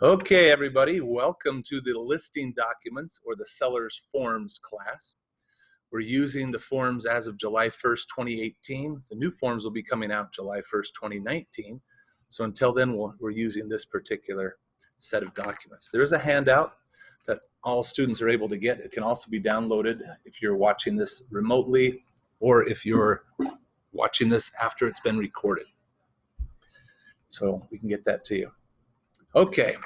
Okay, everybody, welcome to the listing documents or the seller's forms class. We're using the forms as of July 1st, 2018. The new forms will be coming out July 1st, 2019. So until then, we're using this particular set of documents. There is a handout that all students are able to get. It can also be downloaded if you're watching this remotely or if you're watching this after it's been recorded. So we can get that to you. Okay.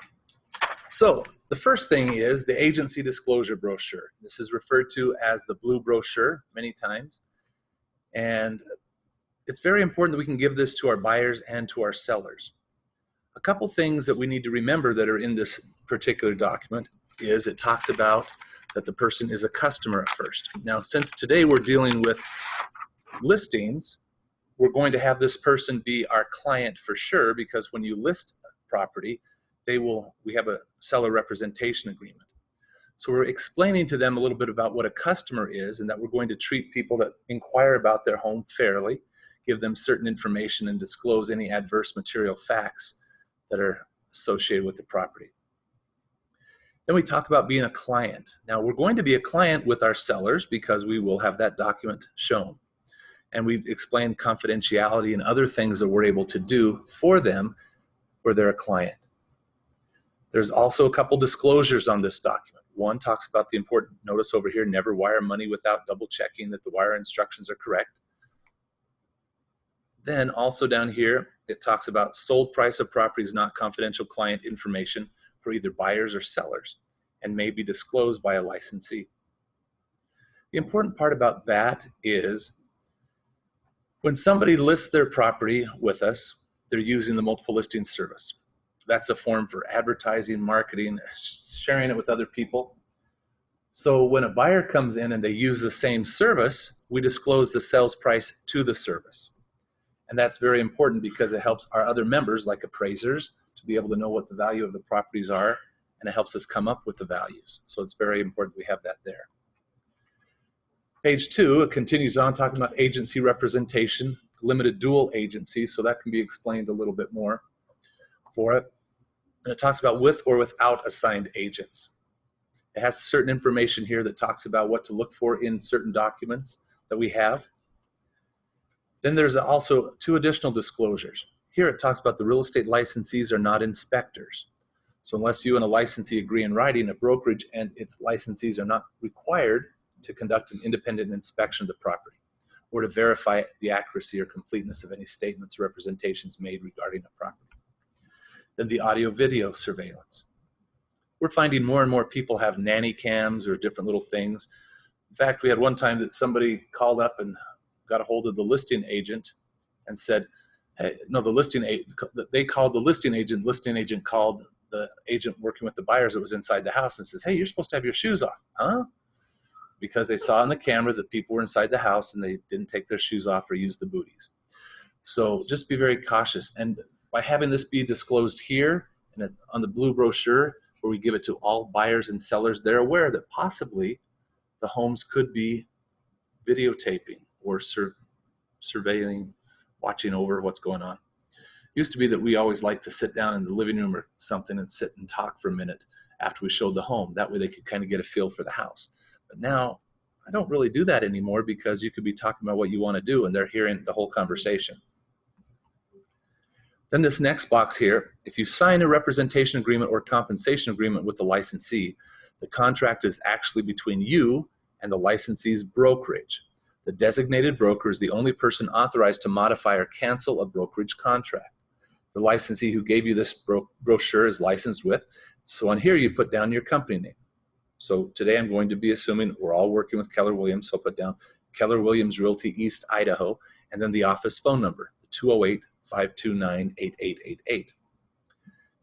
So the first thing is the agency disclosure brochure. This is referred to as the blue brochure many times. And it's very important that we can give this to our buyers and to our sellers. A couple things that we need to remember that are in this particular document is it talks about that the person is a customer at first. Now, since today we're dealing with listings, we're going to have this person be our client for sure, because when you list a property, we have a seller representation agreement. So we're explaining to them a little bit about what a customer is and that we're going to treat people that inquire about their home fairly, give them certain information, and disclose any adverse material facts that are associated with the property. Then we talk about being a client. Now we're going to be a client with our sellers because we will have that document shown. And we explain confidentiality and other things that we're able to do for them where they're a client. There's also a couple disclosures on this document. One talks about the important notice over here, never wire money without double checking that the wire instructions are correct. Then also down here, it talks about sold price of property is not confidential client information for either buyers or sellers and may be disclosed by a licensee. The important part about that is when somebody lists their property with us, they're using the multiple listing service. That's a form for advertising, marketing, sharing it with other people. So when a buyer comes in and they use the same service, we disclose the sales price to the service. And that's very important because it helps our other members, like appraisers, to be able to know what the value of the properties are, and it helps us come up with the values. So it's very important we have that there. Page 2, it continues on talking about agency representation, limited dual agency, so that can be explained a little bit more for it. And it talks about with or without assigned agents. It has certain information here that talks about what to look for in certain documents that we have. Then there's also 2 additional disclosures. Here it talks about the real estate licensees are not inspectors. So unless you and a licensee agree in writing, a brokerage and its licensees are not required to conduct an independent inspection of the property or to verify the accuracy or completeness of any statements or representations made regarding the property. Then the audio-video surveillance. We're finding more and more people have nanny cams or different little things. In fact, we had one time that somebody called up and got a hold of the listing agent and said, hey, no, they called the listing agent called the agent working with the buyers that was inside the house and says, hey, you're supposed to have your shoes off. Huh? Because they saw on the camera that people were inside the house and they didn't take their shoes off or use the booties. So just be very cautious. And by having this be disclosed here and it's on the blue brochure where we give it to all buyers and sellers, they're aware that possibly the homes could be videotaping or surveilling, watching over what's going on. It used to be that we always liked to sit down in the living room or something and sit and talk for a minute after we showed the home. That way they could kind of get a feel for the house. But now I don't really do that anymore because you could be talking about what you want to do and they're hearing the whole conversation. Then this next box here, if you sign a representation agreement or compensation agreement with the licensee, the contract is actually between you and the licensee's brokerage. The designated broker is the only person authorized to modify or cancel a brokerage contract. The licensee who gave you this brochure is licensed with, so on here you put down your company name. So today I'm going to be assuming we're all working with Keller Williams, so I'll put down Keller Williams Realty East Idaho, and then the office phone number, 208-529-8888.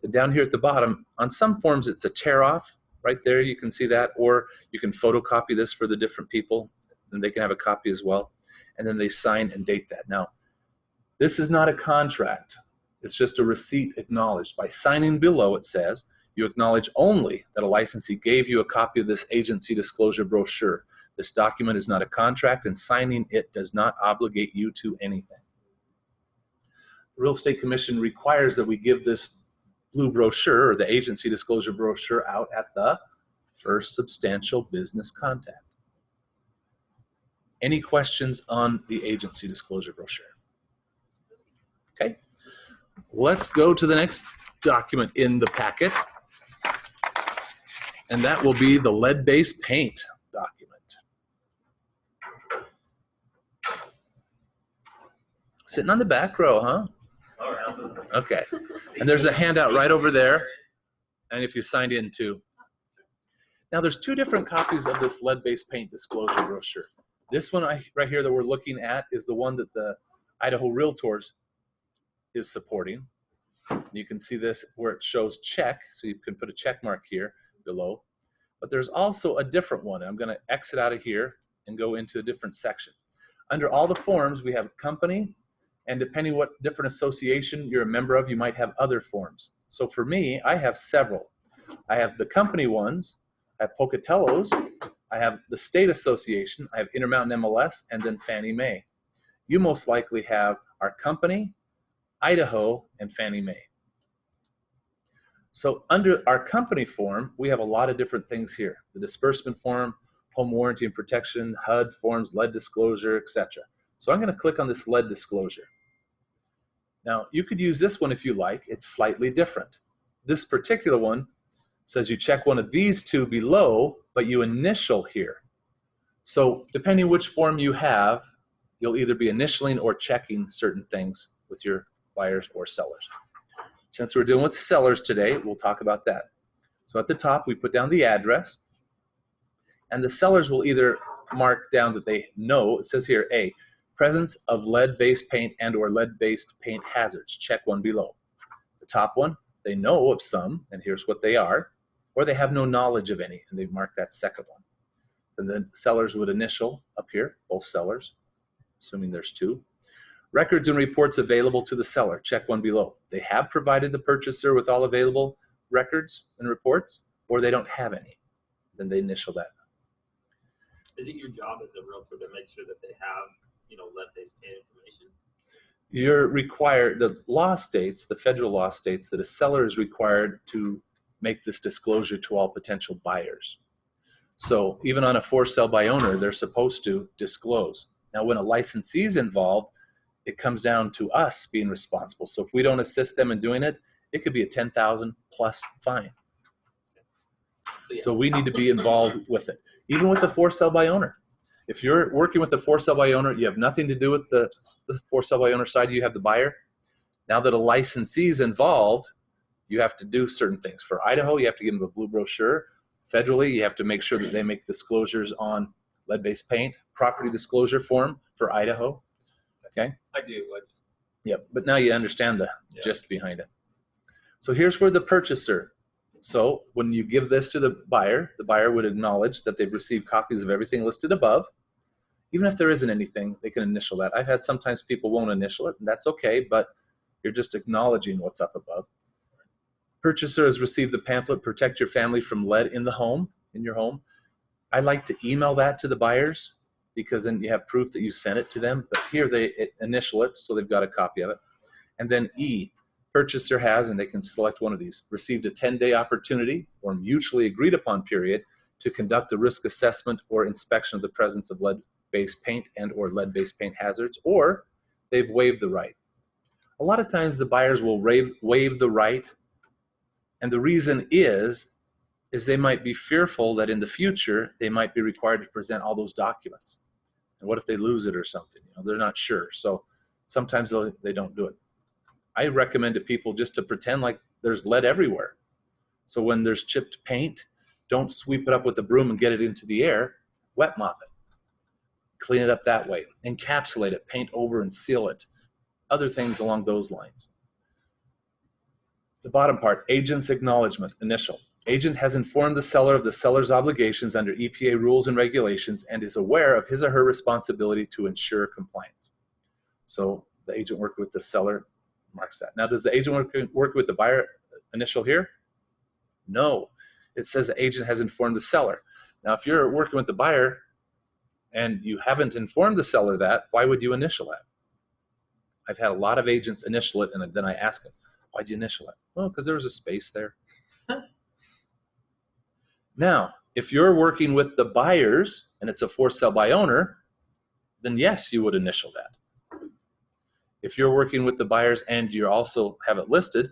Then down here at the bottom, on some forms it's a tear off. Right there you can see that, or you can photocopy this for the different people, and they can have a copy as well. And then they sign and date that. Now, this is not a contract. It's just a receipt acknowledged. By signing below, it says, you acknowledge only that a licensee gave you a copy of this agency disclosure brochure. This document is not a contract, and signing it does not obligate you to anything. The Real Estate Commission requires that we give this blue brochure or the agency disclosure brochure out at the first substantial business contact. Any questions on the agency disclosure brochure? Okay, let's go to the next document in the packet, and that will be the lead-based paint document. Sitting on the back row, huh? Okay, and there's a handout right over there, and if you signed in too. Now there's two different copies of this lead-based paint disclosure brochure. This one right here that we're looking at is the one that the Idaho Realtors is supporting. You can see this where it shows check, so you can put a check mark here below. But there's also a different one. I'm going to exit out of here and go into a different section. Under all the forms, we have company, and depending what different association you're a member of, you might have other forms. So for me, I have several. I have the company ones, I have Pocatello's, I have the state association, I have Intermountain MLS, and then Fannie Mae. You most likely have our company, Idaho, and Fannie Mae. So under our company form, we have a lot of different things here. The disbursement form, home warranty and protection, HUD forms, lead disclosure, etc. So I'm going to click on this lead disclosure. Now, you could use this one if you like. It's slightly different. This particular one says you check one of these two below, but you initial here. So depending which form you have, you'll either be initialing or checking certain things with your buyers or sellers. Since we're dealing with sellers today, we'll talk about that. So at the top, we put down the address, and the sellers will either mark down that they know, it says here, A, presence of lead-based paint and or lead-based paint hazards. Check one below. The top one, they know of some, and here's what they are, or they have no knowledge of any, and they mark that second one. And then sellers would initial up here, both sellers, assuming there's two. Records and reports available to the seller. Check one below. They have provided the purchaser with all available records and reports, or they don't have any. Then they initial that. Is it your job as a realtor to make sure that they have, lead-based paint information? You're required, the law states, the federal law states that a seller is required to make this disclosure to all potential buyers. So even on a for sale by owner, they're supposed to disclose. Now when a licensee is involved, it comes down to us being responsible. So if we don't assist them in doing it, it could be a $10,000 plus fine. So we need to be involved with it. Even with the for sale by owner. If you're working with the for sale by owner, you have nothing to do with the for sale by owner side, you have the buyer. Now that a licensee is involved, you have to do certain things. For Idaho, you have to give them the blue brochure. Federally, you have to make sure that they make disclosures on lead-based paint, property disclosure form for Idaho. Okay? I do. Yep, but now you understand the gist behind it. So here's where the purchaser. So when you give this to the buyer would acknowledge that they've received copies of everything listed above. Even if there isn't anything, they can initial that. I've had sometimes people won't initial it, and that's okay, but you're just acknowledging what's up above. Purchaser has received the pamphlet, Protect Your Family from Lead in your home. I like to email that to the buyers because then you have proof that you sent it to them, but here they initial it, so they've got a copy of it. And then E, purchaser has, and they can select one of these, received a 10-day opportunity or mutually agreed upon period to conduct a risk assessment or inspection of the presence of lead-based paint and or lead-based paint hazards, or they've waived the right. A lot of times the buyers will waive the right, and the reason is they might be fearful that in the future they might be required to present all those documents. And what if they lose it or something? They're not sure. So sometimes they don't do it. I recommend to people just to pretend like there's lead everywhere. So when there's chipped paint, don't sweep it up with a broom and get it into the air. Wet mop it. Clean it up that way. Encapsulate it. Paint over and seal it. Other things along those lines. The bottom part, agent's acknowledgement, initial. Agent has informed the seller of the seller's obligations under EPA rules and regulations and is aware of his or her responsibility to ensure compliance. So the agent working with the seller marks that. Now, does the agent work with the buyer initial here? No. It says the agent has informed the seller. Now, if you're working with the buyer and you haven't informed the seller that, why would you initial that? I've had a lot of agents initial it, and then I ask them, Why'd you initial it? Well, because there was a space there. Now, if you're working with the buyers and it's a for sale by owner, then yes, you would initial that. If you're working with the buyers and you also have it listed,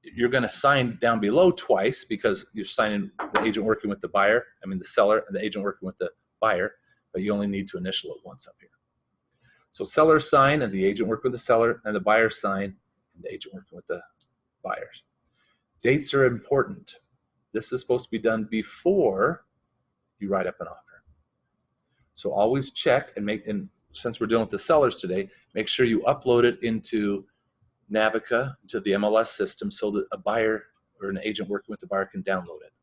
you're going to sign down below twice because you're signing the agent working with the seller, and the agent working with the buyer, but you only need to initial it once up here. So seller sign and the agent working with the seller, and the buyer sign and the agent working with the buyers. Dates are important. This is supposed to be done before you write up an offer. So always check and since we're dealing with the sellers today, make sure you upload it into Navica, to the MLS system, so that a buyer or an agent working with the buyer can download it.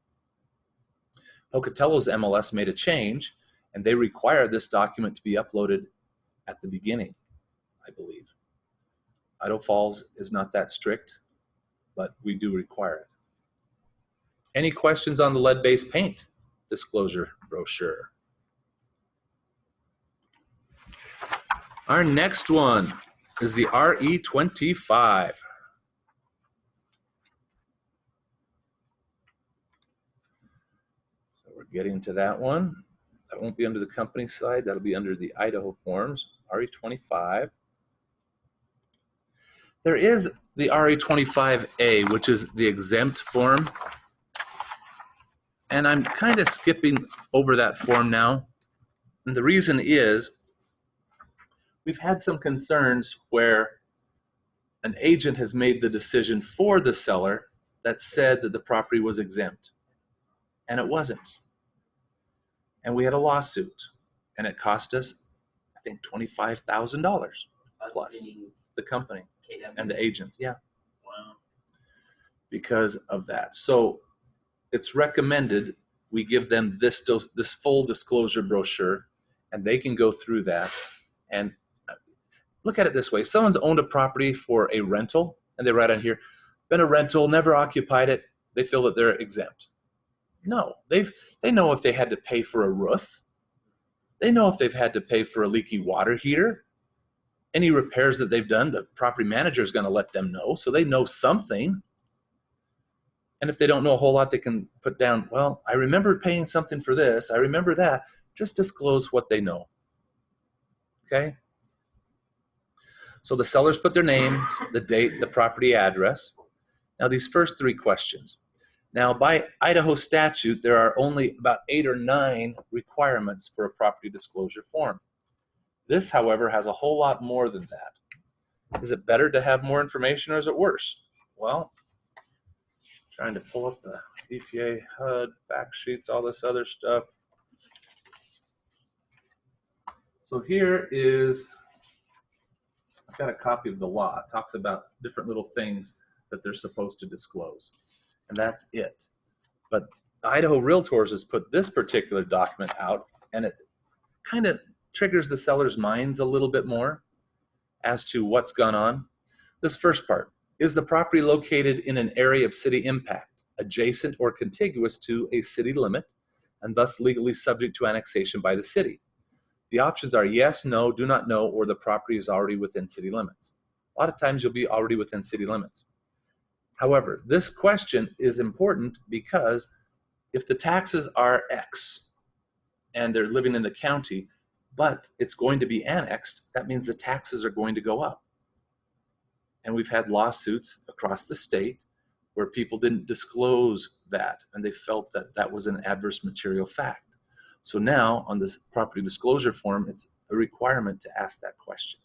Pocatello's MLS made a change, and they require this document to be uploaded at the beginning, I believe. Idaho Falls is not that strict, but we do require it. Any questions on the lead-based paint disclosure brochure? Our next one is the RE25. So we're getting to that one. That won't be under the company side. That'll be under the Idaho forms, RE25. There is the RE25A, which is the exempt form. And I'm kind of skipping over that form now. And the reason is we've had some concerns where an agent has made the decision for the seller that said that the property was exempt, and it wasn't. And we had a lawsuit, and it cost us, I think, $25,000 plus the company KW. and the agent, yeah, Wow. because of that. So it's recommended we give them this full disclosure brochure, and they can go through that. And look at it this way. If someone's owned a property for a rental, and they write on here, been a rental, never occupied it, they feel that they're exempt. No, they know if they had to pay for a roof. They know if they've had to pay for a leaky water heater. Any repairs that they've done, the property manager is going to let them know, so they know something. And if they don't know a whole lot, they can put down, well, I remember paying something for this, I remember that. Just disclose what they know. Okay? So the sellers put their name, the date, the property address. Now these first three questions. Now by Idaho statute, there are only about 8 or 9 requirements for a property disclosure form. This, however, has a whole lot more than that. Is it better to have more information, or is it worse? Well, trying to pull up the EPA, HUD, fact sheets, all this other stuff. So here is, I've got a copy of the law. It talks about different little things that they're supposed to disclose, and that's it. But Idaho Realtors has put this particular document out, and it kind of triggers the seller's minds a little bit more as to what's gone on. This first part, is the property located in an area of city impact, adjacent or contiguous to a city limit, and thus legally subject to annexation by the city? The options are yes, no, do not know, or the property is already within city limits. A lot of times you'll be already within city limits. However, this question is important because if the taxes are X and they're living in the county, but it's going to be annexed, that means the taxes are going to go up. And we've had lawsuits across the state where people didn't disclose that, and they felt that that was an adverse material fact. So now on this property disclosure form, it's a requirement to ask that question.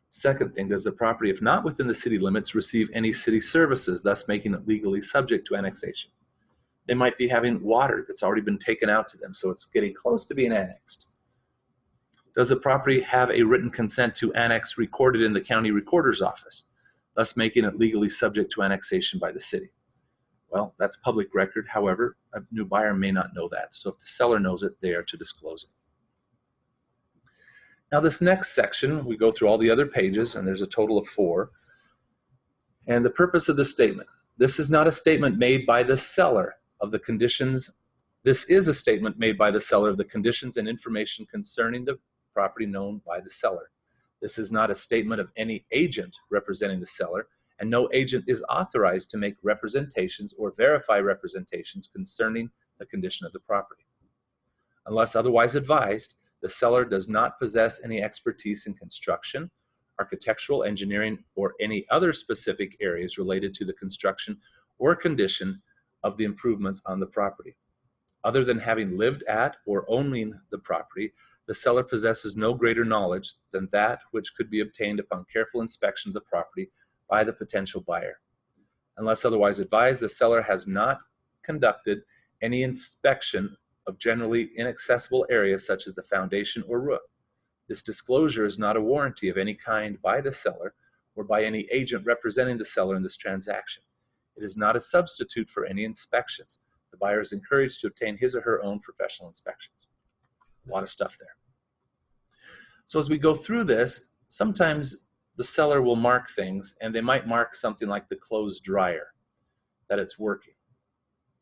Second thing, does the property, if not within the city limits, receive any city services, thus making it legally subject to annexation? They might be having water that's already been taken out to them, so it's getting close to being annexed. Does the property have a written consent to annex recorded in the county recorder's office, thus making it legally subject to annexation by the city? Well, that's public record. However, a new buyer may not know that. So if the seller knows it, they are to disclose it. Now this next section, we go through all the other pages, and there's a total of 4. And the purpose of the statement. This is not a statement made by the seller of the conditions. This is a statement made by the seller of the conditions and information concerning the property known by the seller. This is not a statement of any agent representing the seller, and no agent is authorized to make representations or verify representations concerning the condition of the property. Unless otherwise advised, the seller does not possess any expertise in construction, architectural engineering, or any other specific areas related to the construction or condition of the improvements on the property. Other than having lived at or owning the property, the seller possesses no greater knowledge than that which could be obtained upon careful inspection of the property by the potential buyer. Unless otherwise advised, the seller has not conducted any inspection of generally inaccessible areas such as the foundation or roof. This disclosure is not a warranty of any kind by the seller or by any agent representing the seller in this transaction. It is not a substitute for any inspections. The buyer is encouraged to obtain his or her own professional inspections. A lot of stuff there. So as we go through this, sometimes the seller will mark things, and they might mark something like the clothes dryer, that it's working.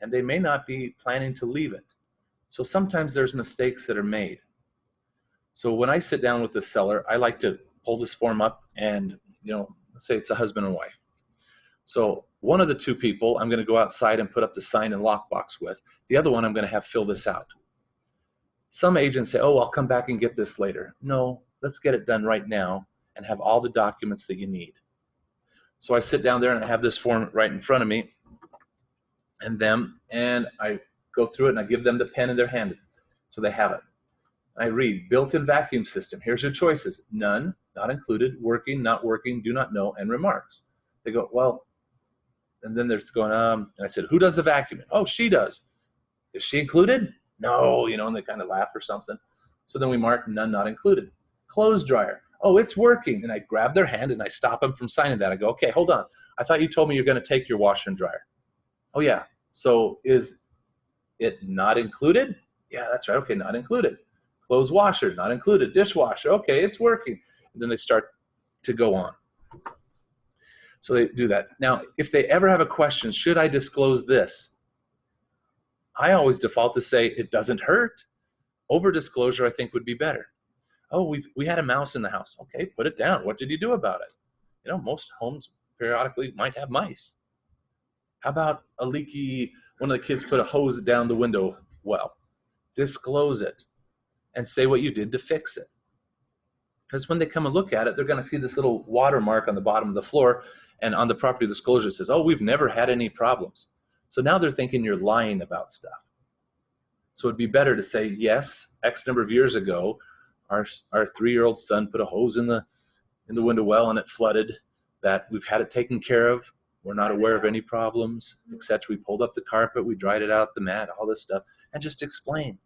And they may not be planning to leave it. So sometimes there's mistakes that are made. So when I sit down with the seller, I like to pull this form up and, let's say it's a husband and wife. So one of the two people I'm going to go outside and put up the sign and lockbox with. The other one I'm going to have fill this out. Some agents say, oh, I'll come back and get this later. No, let's get it done right now and have all the documents that you need. So I sit down there and I have this form right in front of me and I go through it and I give them the pen in their hand so they have it. I read, built-in vacuum system. Here's your choices. None, not included, working, not working, do not know, and remarks. They go, well, and then there's going, and I said, who does the vacuuming? Oh, she does. Is she included? No, and they kind of laugh or something. So then we mark none, not included. Clothes dryer. Oh, it's working. And I grab their hand and I stop them from signing that. I go, okay, hold on. I thought you told me you're going to take your washer and dryer. Oh, yeah. So is it not included? Yeah, that's right. Okay, not included. Clothes washer, not included. Dishwasher. Okay, it's working. And then they start to go on. So they do that. Now, if they ever have a question, should I disclose this? I always default to say it doesn't hurt. Over disclosure, I think, would be better. Oh, we had a mouse in the house. Okay, put it down. What did you do about it? Most homes periodically might have mice. How about a leaky, one of the kids put a hose down the window well? Disclose it and say what you did to fix it. Because when they come and look at it, they're going to see this little watermark on the bottom of the floor, and on the property disclosure it says, oh, we've never had any problems. So now they're thinking you're lying about stuff. So it'd be better to say, yes, X number of years ago, our 3-year-old son put a hose in the window well and it flooded, that we've had it taken care of. We're not aware of any problems, etc. We pulled up the carpet, we dried it out, the mat, all this stuff, and just explain.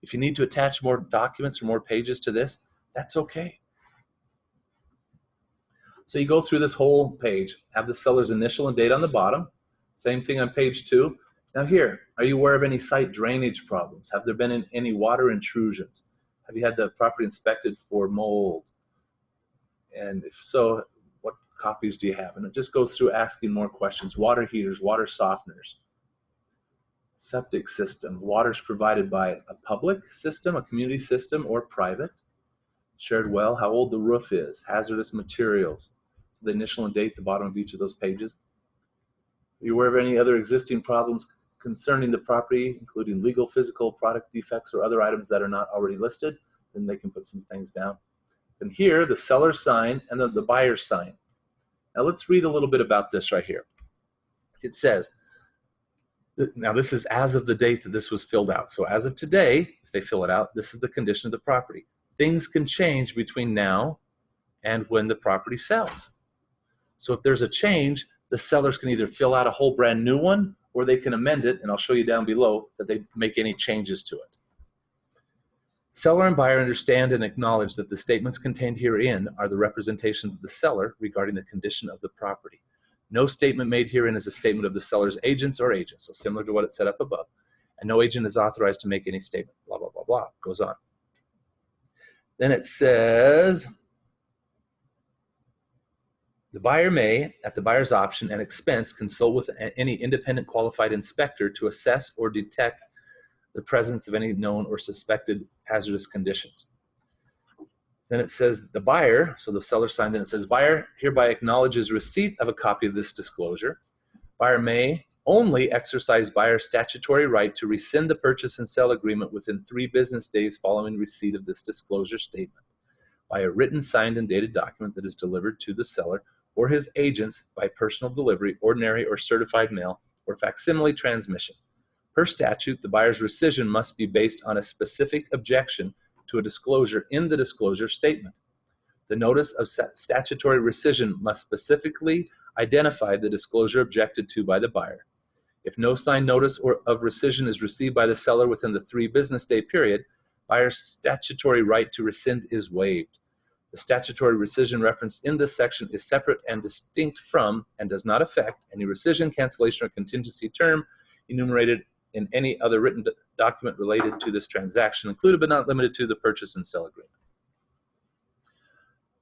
If you need to attach more documents or more pages to this, that's okay. So you go through this whole page, have the seller's initial and date on the bottom. Same thing on page 2. Now here, are you aware of any site drainage problems? Have there been any water intrusions? Have you had the property inspected for mold? And if so, what copies do you have? And it just goes through asking more questions. Water heaters, water softeners. Septic system, water's provided by a public system, a community system, or private. Shared well, how old the roof is, hazardous materials. So the initial and date at the bottom of each of those pages. Are you aware of any other existing problems concerning the property, including legal, physical, product defects, or other items that are not already listed? Then they can put some things down. And here, the seller's sign and the buyer's sign. Now let's read a little bit about this right here. It says, now this is as of the date that this was filled out. So as of today, if they fill it out, this is the condition of the property. Things can change between now and when the property sells. So if there's a change, the sellers can either fill out a whole brand new one, or they can amend it, and I'll show you down below that they make any changes to it. Seller and buyer understand and acknowledge that the statements contained herein are the representations of the seller regarding the condition of the property. No statement made herein is a statement of the seller's agents or agents, so similar to what it said up above. And no agent is authorized to make any statement, blah, blah, blah, blah. Goes on. Then it says, the buyer may, at the buyer's option and expense, consult with any independent qualified inspector to assess or detect the presence of any known or suspected hazardous conditions. Then it says the buyer, so the seller signed, then it says buyer hereby acknowledges receipt of a copy of this disclosure. Buyer may only exercise buyer's statutory right to rescind the purchase and sale agreement within 3 business days following receipt of this disclosure statement by a written, signed, and dated document that is delivered to the seller or his agents by personal delivery, ordinary or certified mail, or facsimile transmission. Per statute, the buyer's rescission must be based on a specific objection to a disclosure in the disclosure statement. The notice of statutory rescission must specifically identify the disclosure objected to by the buyer. If no signed notice of rescission is received by the seller within the 3 business day period, buyer's statutory right to rescind is waived. The statutory rescission referenced in this section is separate and distinct from and does not affect any rescission, cancellation, or contingency term enumerated in any other written document related to this transaction, included but not limited to the purchase and sale agreement.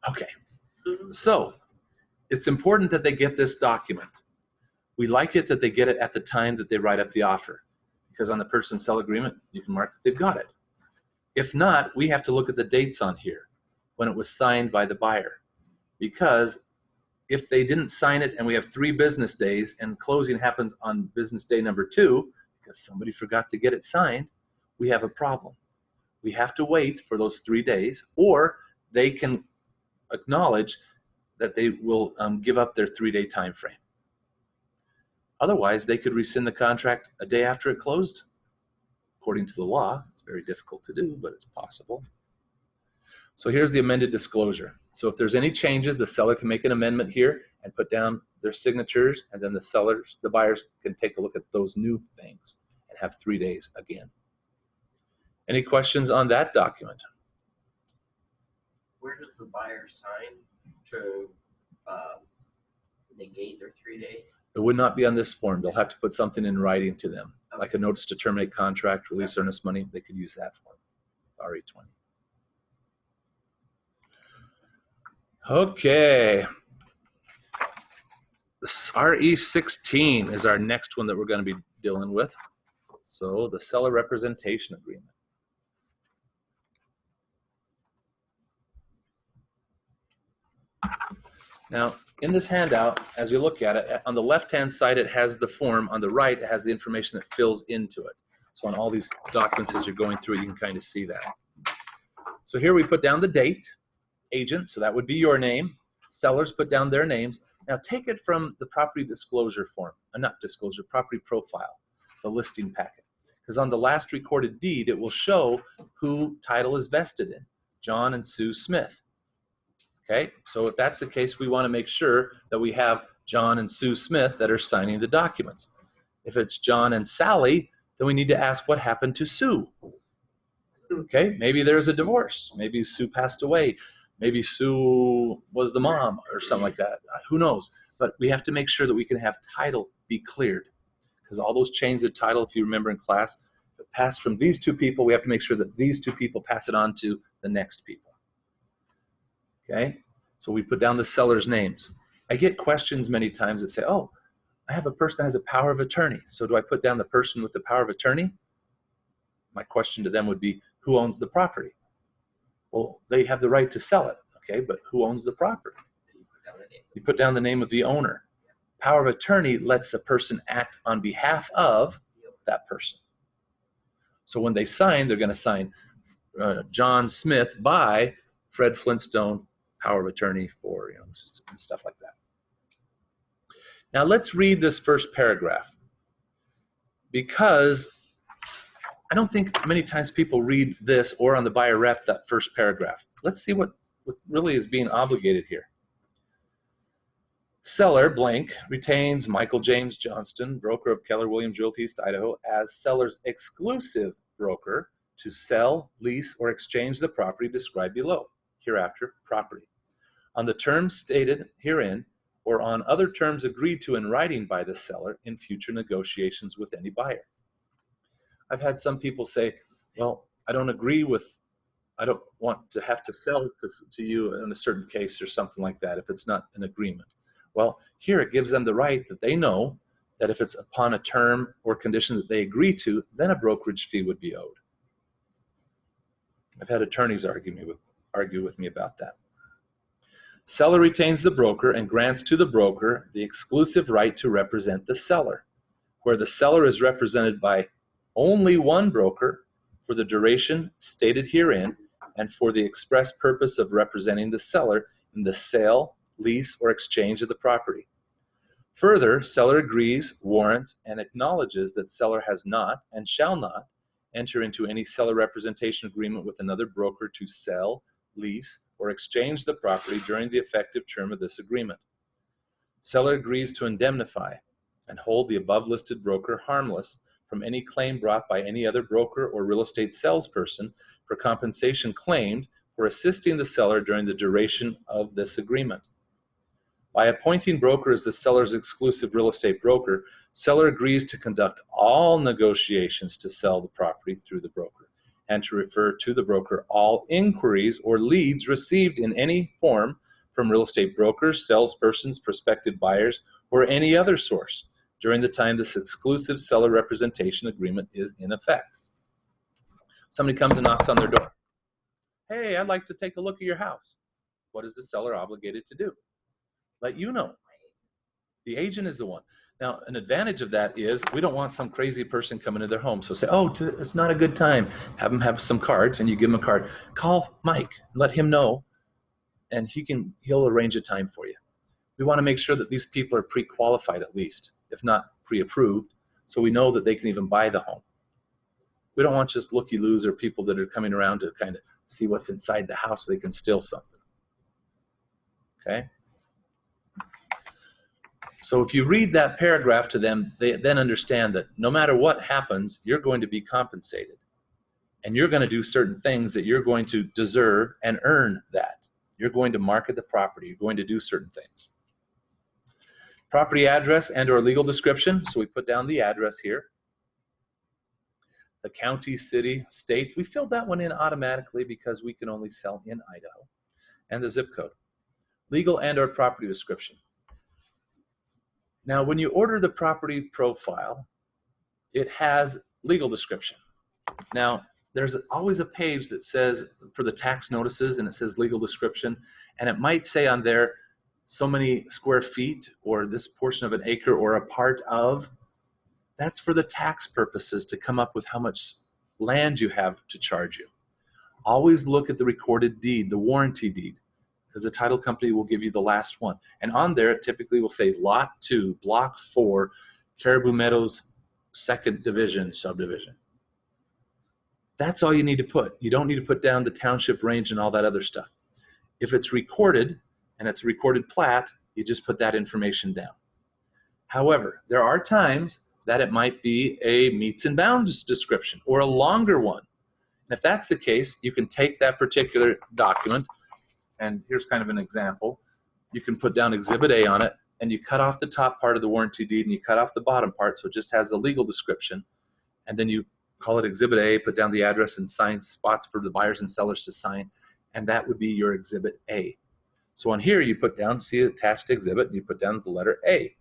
Okay, so it's important that they get this document. We like it that they get it at the time that they write up the offer, because on the purchase and sale agreement, you can mark that they've got it. If not, we have to look at the dates on here when it was signed by the buyer, because if they didn't sign it and we have 3 business days and closing happens on business day number 2, because somebody forgot to get it signed, we have a problem. We have to wait for those 3 days, or they can acknowledge that they will give up their 3-day time frame. Otherwise, they could rescind the contract a day after it closed. According to the law, it's very difficult to do, but it's possible. So here's the amended disclosure. So if there's any changes, the seller can make an amendment here and put down their signatures, and then the buyers can take a look at those new things and have 3 days again. Any questions on that document? Where does the buyer sign to negate their 3 days? It would not be on this form. They'll have to put something in writing to them, like a notice to terminate contract, release earnest money. They could use that form, RE20. Okay. RE16 is our next one that we're going to be dealing with. So the seller representation agreement. Now, in this handout, as you look at it, on the left-hand side, it has the form. On the right, it has the information that fills into it. So on all these documents, as you're going through it, you can kind of see that. So here we put down the date, agent, so that would be your name. Sellers put down their names. Now take it from the property disclosure form, not disclosure, property profile, the listing packet. Because on the last recorded deed, it will show who title is vested in, John and Sue Smith. Okay, so if that's the case, we want to make sure that we have John and Sue Smith that are signing the documents. If it's John and Sally, then we need to ask what happened to Sue. Okay, maybe there's a divorce. Maybe Sue passed away. Maybe Sue was the mom or something like that. Who knows? But we have to make sure that we can have title be cleared, because all those chains of title, if you remember in class, if it passed from these 2 people, we have to make sure that these 2 people pass it on to the next people. Okay, so we put down the seller's names. I get questions many times that say, oh, I have a person that has a power of attorney. So do I put down the person with the power of attorney? My question to them would be, who owns the property? Well, they have the right to sell it, okay, but who owns the property? You put down the name of the owner. Power of attorney lets the person act on behalf of that person. So when they sign, they're going to sign John Smith by Fred Flintstone, power of attorney for, and stuff like that. Now let's read this first paragraph, because I don't think many times people read this or on the buyer rep that first paragraph. Let's see what really is being obligated here. Seller blank retains Michael James Johnston, broker of Keller Williams Realty East Idaho, as seller's exclusive broker to sell, lease, or exchange the property described below, hereafter property, on the terms stated herein, or on other terms agreed to in writing by the seller in future negotiations with any buyer. I've had some people say, well, I don't want to have to sell to you in a certain case or something like that if it's not an agreement. Well, here it gives them the right that they know that if it's upon a term or condition that they agree to, then a brokerage fee would be owed. I've had attorneys argue argue with me about that. Seller retains the broker and grants to the broker the exclusive right to represent the seller, where the seller is represented by only one broker for the duration stated herein and for the express purpose of representing the seller in the sale, lease, or exchange of the property. Further, seller agrees, warrants, and acknowledges that seller has not and shall not enter into any seller representation agreement with another broker to sell, lease, or exchange the property during the effective term of this agreement. Seller agrees to indemnify and hold the above listed broker harmless from any claim brought by any other broker or real estate salesperson for compensation claimed for assisting the seller during the duration of this agreement. By appointing broker as the seller's exclusive real estate broker, seller agrees to conduct all negotiations to sell the property through the broker and to refer to the broker all inquiries or leads received in any form from real estate brokers, salespersons, prospective buyers, or any other source during the time this exclusive seller representation agreement is in effect. Somebody comes and knocks on their door. Hey, I'd like to take a look at your house. What is the seller obligated to do? Let you know. The agent is the one. Now, an advantage of that is we don't want some crazy person coming to their home. So say, oh, it's not a good time. Have them have some cards, and you give them a card. Call Mike, let him know, and he'll arrange a time for you. We want to make sure that these people are pre-qualified at least, if not pre-approved, so we know that they can even buy the home. We don't want just looky-loos or people that are coming around to kind of see what's inside the house so they can steal something. Okay? So if you read that paragraph to them, they then understand that no matter what happens, you're going to be compensated. And you're going to do certain things that you're going to deserve and earn that. You're going to market the property. You're going to do certain things. Property address and or legal description. So we put down the address here. The county, city, state. We filled that one in automatically because we can only sell in Idaho. And the zip code. Legal and or property description. Now, when you order the property profile, it has legal description. Now, there's always a page that says for the tax notices, and it says legal description, and it might say on there so many square feet or this portion of an acre or a part of. That's for the tax purposes to come up with how much land you have to charge you. Always look at the recorded deed, the warranty deed, because the title company will give you the last one. And on there, it typically will say Lot 2, Block 4, Caribou Meadows, 2nd Division, subdivision. That's all you need to put. You don't need to put down the township range and all that other stuff. If it's recorded, and it's a recorded plat, you just put that information down. However, there are times that it might be a meets and bounds description or a longer one. And if that's the case, you can take that particular document, and here's kind of an example. You can put down Exhibit A on it, and you cut off the top part of the warranty deed, and you cut off the bottom part, so it just has the legal description. And then you call it Exhibit A, put down the address, and sign spots for the buyers and sellers to sign, and that would be your Exhibit A. So on here, you put down, see attached exhibit, and you put down the letter A.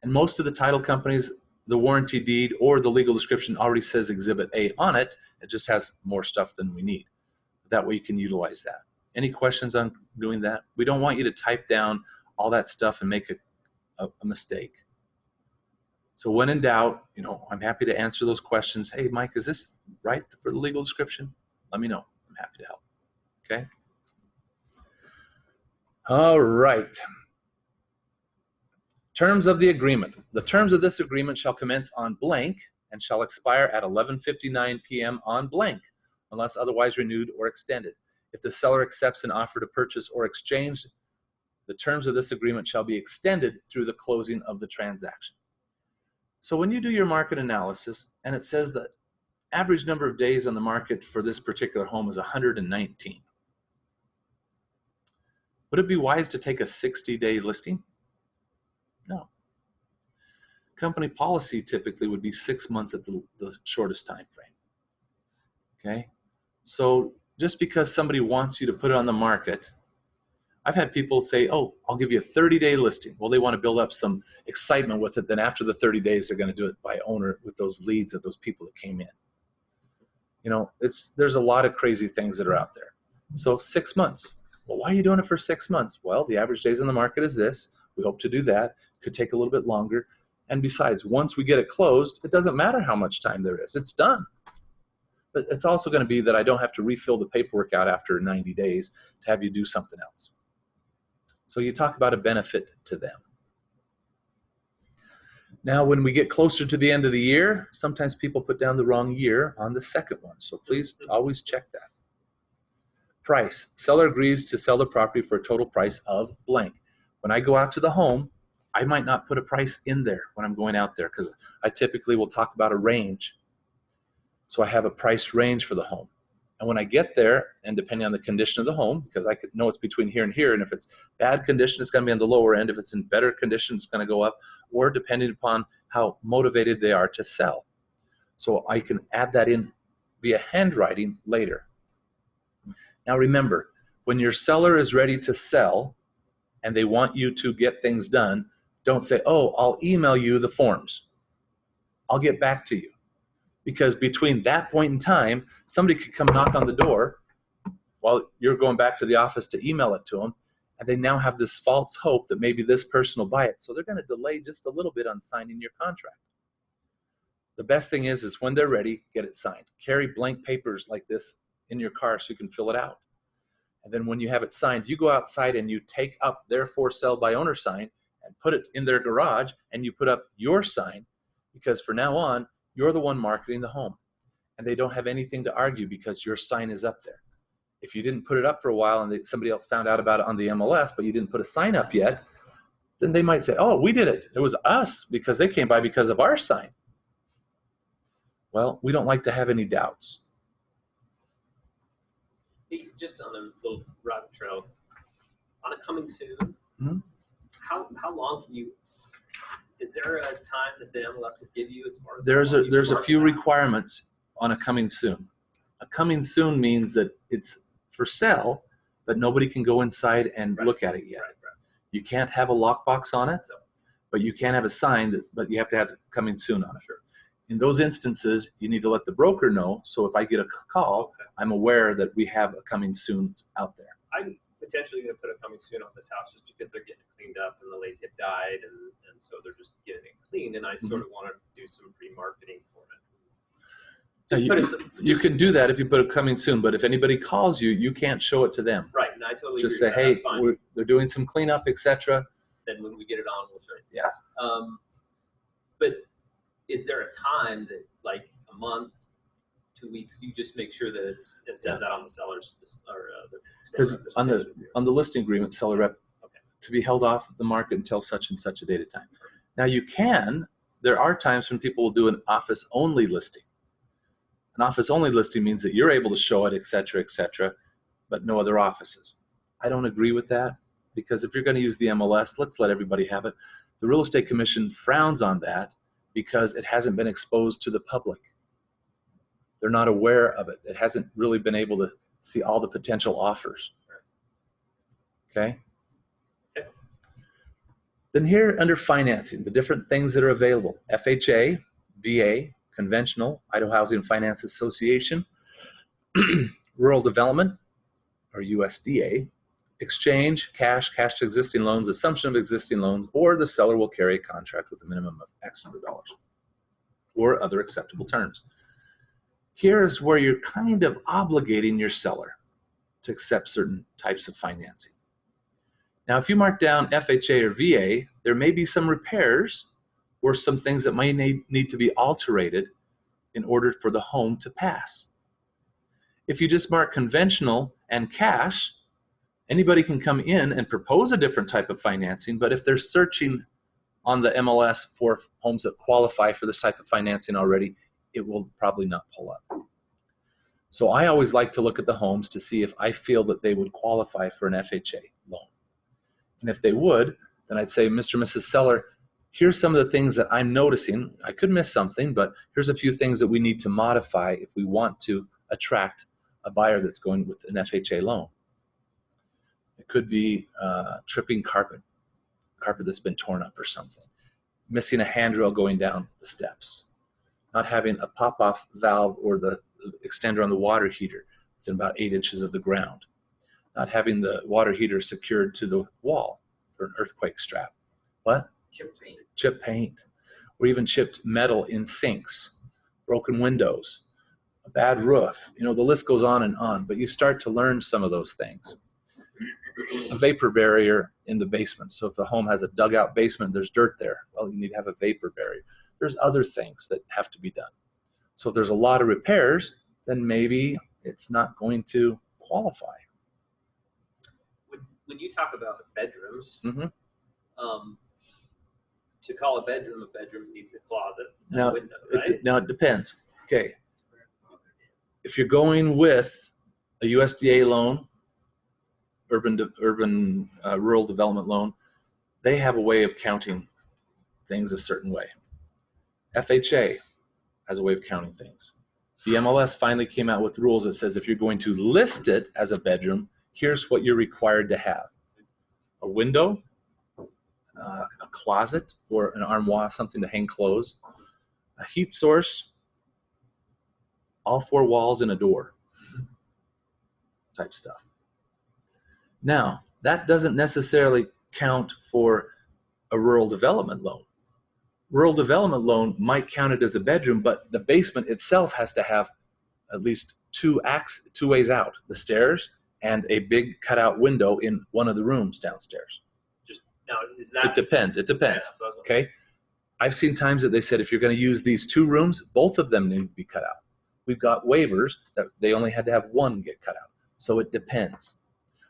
And most of the title companies, the warranty deed or the legal description already says Exhibit A on it. It just has more stuff than we need. That way you can utilize that. Any questions on doing that? We don't want you to type down all that stuff and make a mistake. So when in doubt, I'm happy to answer those questions. Hey, Mike, is this right for the legal description? Let me know. I'm happy to help. Okay? All right. Terms of the agreement. The terms of this agreement shall commence on blank and shall expire at 11:59 p.m. on blank, unless otherwise renewed or extended. If the seller accepts an offer to purchase or exchange, the terms of this agreement shall be extended through the closing of the transaction. So when you do your market analysis, and it says that average number of days on the market for this particular home is 119, would it be wise to take a 60-day listing? No. Company policy typically would be 6 months at the shortest time frame. Okay? So just because somebody wants you to put it on the market, I've had people say, oh, I'll give you a 30-day listing. Well, they want to build up some excitement with it. Then after the 30 days, they're going to do it by owner with those leads of those people that came in. There's a lot of crazy things that are out there. So 6 months. Well, why are you doing it for 6 months? Well, the average days on the market is this. We hope to do that. Could take a little bit longer. And besides, once we get it closed, it doesn't matter how much time there is. It's done. But it's also going to be that I don't have to refill the paperwork out after 90 days to have you do something else. So you talk about a benefit to them. Now, when we get closer to the end of the year, sometimes people put down the wrong year on the second one. So please always check that. Price. Seller agrees to sell the property for a total price of blank. When I go out to the home, I might not put a price in there when I'm going out there because I typically will talk about a range. So I have a price range for the home. And when I get there, and depending on the condition of the home, because I could know it's between here and here, and if it's bad condition, it's going to be on the lower end. If it's in better condition, it's going to go up, or depending upon how motivated they are to sell. So I can add that in via handwriting later. Now remember, when your seller is ready to sell and they want you to get things done, don't say, oh, I'll email you the forms. I'll get back to you. Because between that point in time, somebody could come knock on the door while you're going back to the office to email it to them, and they now have this false hope that maybe this person will buy it. So they're going to delay just a little bit on signing your contract. The best thing is when they're ready, get it signed. Carry blank papers like this in your car so you can fill it out. And then when you have it signed, you go outside and you take up their for sale by owner sign and put it in their garage, and you put up your sign, because from now on, you're the one marketing the home, and they don't have anything to argue because your sign is up there. If you didn't put it up for a while and somebody else found out about it on the MLS, but you didn't put a sign up yet, then they might say, oh, we did it. It was us because they came by because of our sign. Well, we don't like to have any doubts. Hey, just on a little rabbit trail, on a coming soon, Mm-hmm. how long can you? Is there a time that the MLS will give you as far as There's a few requirements on a coming soon. A coming soon means that it's for sale, but nobody can go inside and look at it yet. Right. You can't have a lockbox on it, but you can have a sign but you have to have coming soon on it. Sure. In those instances, you need to let the broker know. So if I get a call, I'm aware that we have a coming soon out there. I'm potentially going to put a coming soon on this house just because they're getting it cleaned up and the lady had died, and so they're just getting it cleaned, and I sort of want to do some pre-marketing for it. You can do that if you put a coming soon, but if anybody calls you, you can't show it to them. Right, and I totally just agree say, with that. hey, they're doing some cleanup, etc. Then when we get it on, we'll show you. Yeah. But is there a time that, like a month, 2 weeks, you just make sure that it says that on the seller's or the because on the listing agreement, seller rep to be held off the market until such and such a date of time. Now there are times when people will do an office only listing. An office only listing means that you're able to show it, etc., but no other offices. I don't agree with that, because if you're going to use the MLS, let's let everybody have it. The Real Estate Commission frowns on that because it hasn't been exposed to the public. They're not aware of it. It hasn't really been able to see all the potential offers. Okay? Then here under financing, the different things that are available: FHA, VA, conventional, Idaho Housing Finance Association, rural development, or USDA, exchange, cash to existing loans, assumption of existing loans, or the seller will carry a contract with a minimum of X number of dollars, or other acceptable terms. Here's where you're kind of obligating your seller to accept certain types of financing. Now, if you mark down FHA or VA, there may be some repairs or some things that might need to be alterated in order for the home to pass. If you just mark conventional and cash, anybody can come in and propose a different type of financing, but if they're searching on the MLS for homes that qualify for this type of financing already, it will probably not pull up. So I always like to look at the homes to see if I feel that they would qualify for an FHA loan. And if they would, then I'd say, Mr. and Mrs. Seller, here's some of the things that I'm noticing. I could miss something, but here's a few things that we need to modify if we want to attract a buyer that's going with an FHA loan. It could be tripping carpet that's been torn up or something, missing a handrail going down the steps, not having a pop-off valve or the extender on the water heater within about 8 inches of the ground, not having the water heater secured to the wall for an earthquake strap. What? Chip paint. Chip paint, or even chipped metal in sinks, broken windows, a bad roof. You know, the list goes on, but you start to learn some of those things. A vapor barrier in the basement. So if the home has a dugout basement, there's dirt there. Well, you need to have a vapor barrier. There's other things that have to be done. So if there's a lot of repairs, then maybe it's not going to qualify. When you talk about bedrooms, Mhm. To call a bedroom needs a closet and Now, a window, right? Now it depends. Okay. If you're going with a USDA loan, urban rural development loan, they have a way of counting things a certain way. FHA has a way of counting things. The MLS finally came out with rules that says if you're going to list it as a bedroom, here's what you're required to have: a window, a closet or an armoire, something to hang clothes, a heat source, all 4 walls, and a door type stuff. Now, that doesn't necessarily count for a rural development loan. Rural development loan might count it as a bedroom, but the basement itself has to have at least 2 ways out: the stairs and a big cutout window in one of the rooms downstairs. Now, is that? It depends. Yeah, that's what I was wondering. Okay. I've seen times that they said if you're going to use these 2 rooms, both of them need to be cut out. We've got waivers that they only had to have 1 get cut out. So it depends.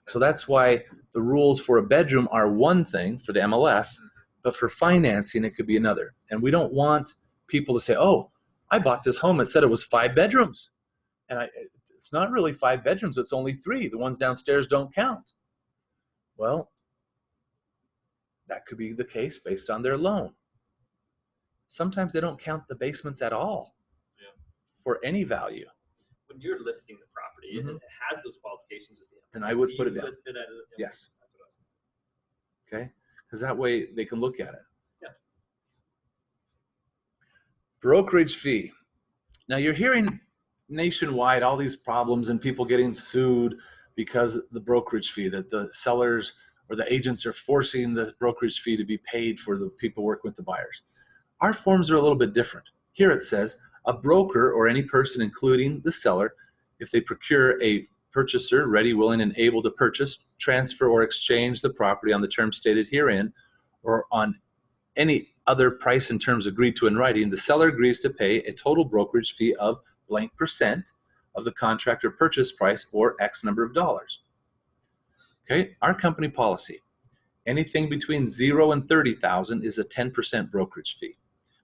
So that's why the rules for a bedroom are one thing for the MLS, but for financing it could be another. And we don't want people to say, "Oh, I bought this home. It said it was 5 bedrooms." And it's not really 5 bedrooms. It's only 3. The ones downstairs don't count. Well, that could be the case based on their loan. Sometimes they don't count the basements at all for any value. When you're listing the property, Mhm. and it has those qualifications at the end. Then I would Do put you it down. list it at a- Yes. That's what I was thinking. Okay? Because that way they can look at it. Yeah. Brokerage fee. Now you're hearing nationwide all these problems and people getting sued because of the brokerage fee, that the sellers or the agents are forcing the brokerage fee to be paid for the people working with the buyers. Our forms are a little bit different. Here it says, a broker or any person, including the seller, if they procure a purchaser ready, willing, and able to purchase, transfer, or exchange the property on the terms stated herein, or on any other price and terms agreed to in writing, the seller agrees to pay a total brokerage fee of blank % of the contract or purchase price, or X number of dollars. Okay, our company policy: anything between 0 and 30,000 is a 10% brokerage fee.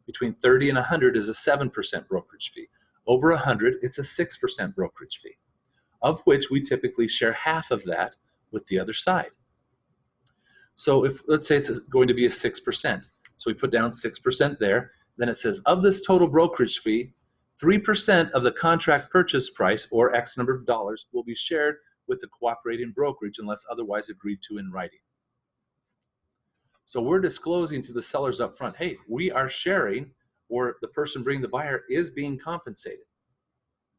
Between 30 and 100 is a 7% brokerage fee. Over 100, it's a 6% brokerage fee, of which we typically share half of that with the other side. So if, let's say it's going to be a 6%. So we put down 6% there. Then it says, of this total brokerage fee, 3% of the contract purchase price, or X number of dollars, will be shared with the cooperating brokerage unless otherwise agreed to in writing. So we're disclosing to the sellers up front, hey, we are sharing, or the person bringing the buyer is being compensated.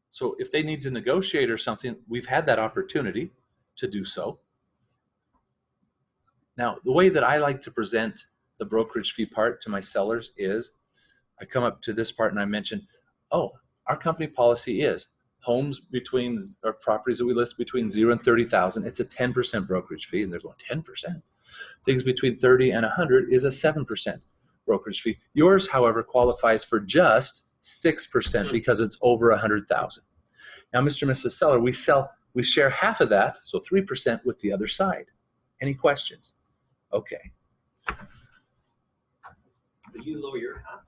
So if they need to negotiate or something, we've had that opportunity to do so. Now, the way that I like to present the brokerage fee part to my sellers is I come up to this part and I mention, oh, our company policy is homes between, or properties that we list between 0 and 30,000, it's a 10% brokerage fee. And they're going, 10%? Things between 30 and 100 is a 7% brokerage fee. Yours, however, qualifies for just 6% because it's over 100,000. Now, Mr. and Mrs. Seller, we share half of that, so 3% with the other side. Any questions? Okay. But you lower your half.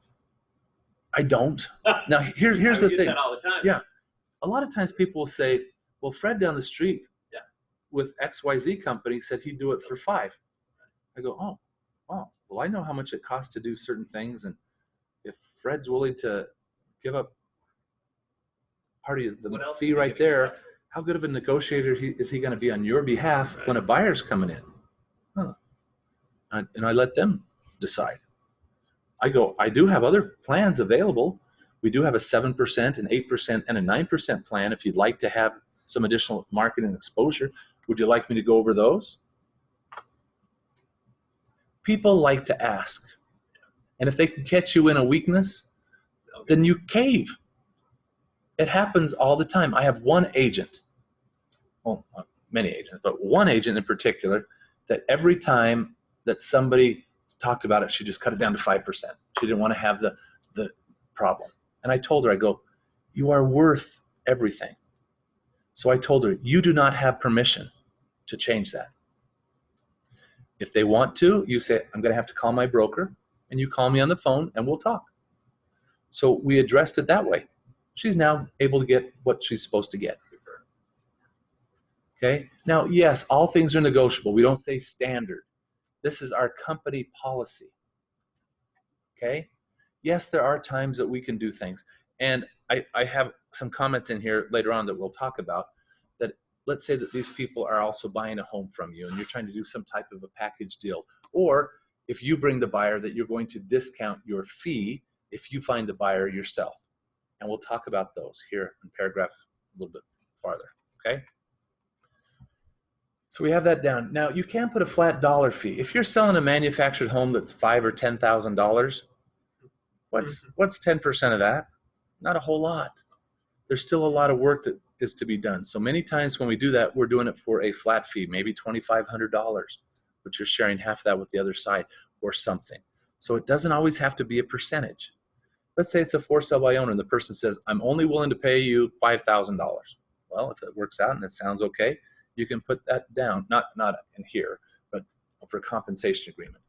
I don't. Now, here's I the use thing. that all the time. Yeah. A lot of times people will say, well, Fred down the street with XYZ company said he'd do it for 5. I go, oh, wow. Well, I know how much it costs to do certain things. And if Fred's willing to give up part of the What else fee is he right gonna there, give up? how good of a negotiator is he going to be on your behalf when a buyer's coming in? Huh. And I let them decide. I go, I do have other plans available, We do have a 7%, an 8%, and a 9% plan if you'd like to have some additional marketing exposure. Would you like me to go over those? People like to ask. And if they can catch you in a weakness, then you cave. It happens all the time. I have one agent, well, many agents, but one agent in particular, that every time that somebody talked about it, she just cut it down to 5%. She didn't want to have the problem. And I told her, I go, you are worth everything. So I told her, you do not have permission to change that. If they want to, you say, I'm going to have to call my broker, and you call me on the phone and we'll talk. So we addressed it that way. She's now able to get what she's supposed to get. Okay. Now, yes, all things are negotiable. We don't say standard. This is our company policy. Okay. Yes, there are times that we can do things. And I have some comments in here later on that we'll talk about that. Let's say that these people are also buying a home from you and you're trying to do some type of a package deal. Or if you bring the buyer, that you're going to discount your fee if you find the buyer yourself. And we'll talk about those here in paragraph a little bit farther. Okay. So we have that down. Now you can put a flat dollar fee. If you're selling a manufactured home that's $5,000 or $10,000, what's 10% of that? Not a whole lot. There's still a lot of work that is to be done. So many times when we do that, we're doing it for a flat fee, maybe $2,500, but you're sharing half of that with the other side or something. So it doesn't always have to be a percentage. Let's say it's a for sale by owner and the person says, I'm only willing to pay you $5,000. Well, if it works out and it sounds okay, you can put that down, not in here, but for a compensation agreement.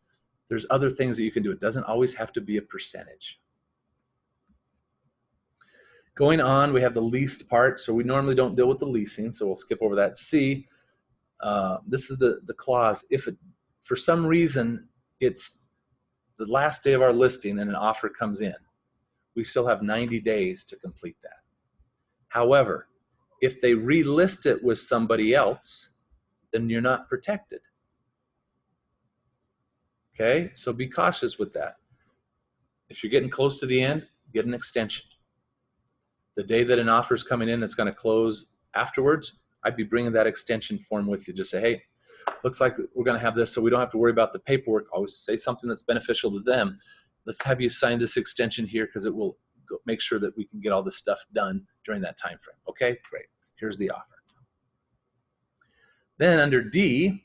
There's other things that you can do. It doesn't always have to be a percentage. Going on, we have the leased part. So we normally don't deal with the leasing, so we'll skip over that. C, this is the clause. If it, for some reason it's the last day of our listing and an offer comes in, we still have 90 days to complete that. However, if they relist it with somebody else, then you're not protected. Okay, so be cautious with that. If you're getting close to the end, get an extension. The day that an offer is coming in that's going to close afterwards, I'd be bringing that extension form with you. Just say, hey, looks like we're going to have this, so we don't have to worry about the paperwork. Always say something that's beneficial to them. Let's have you sign this extension here because it will make sure that we can get all this stuff done during that time frame. Okay, great. Here's the offer. Then under D,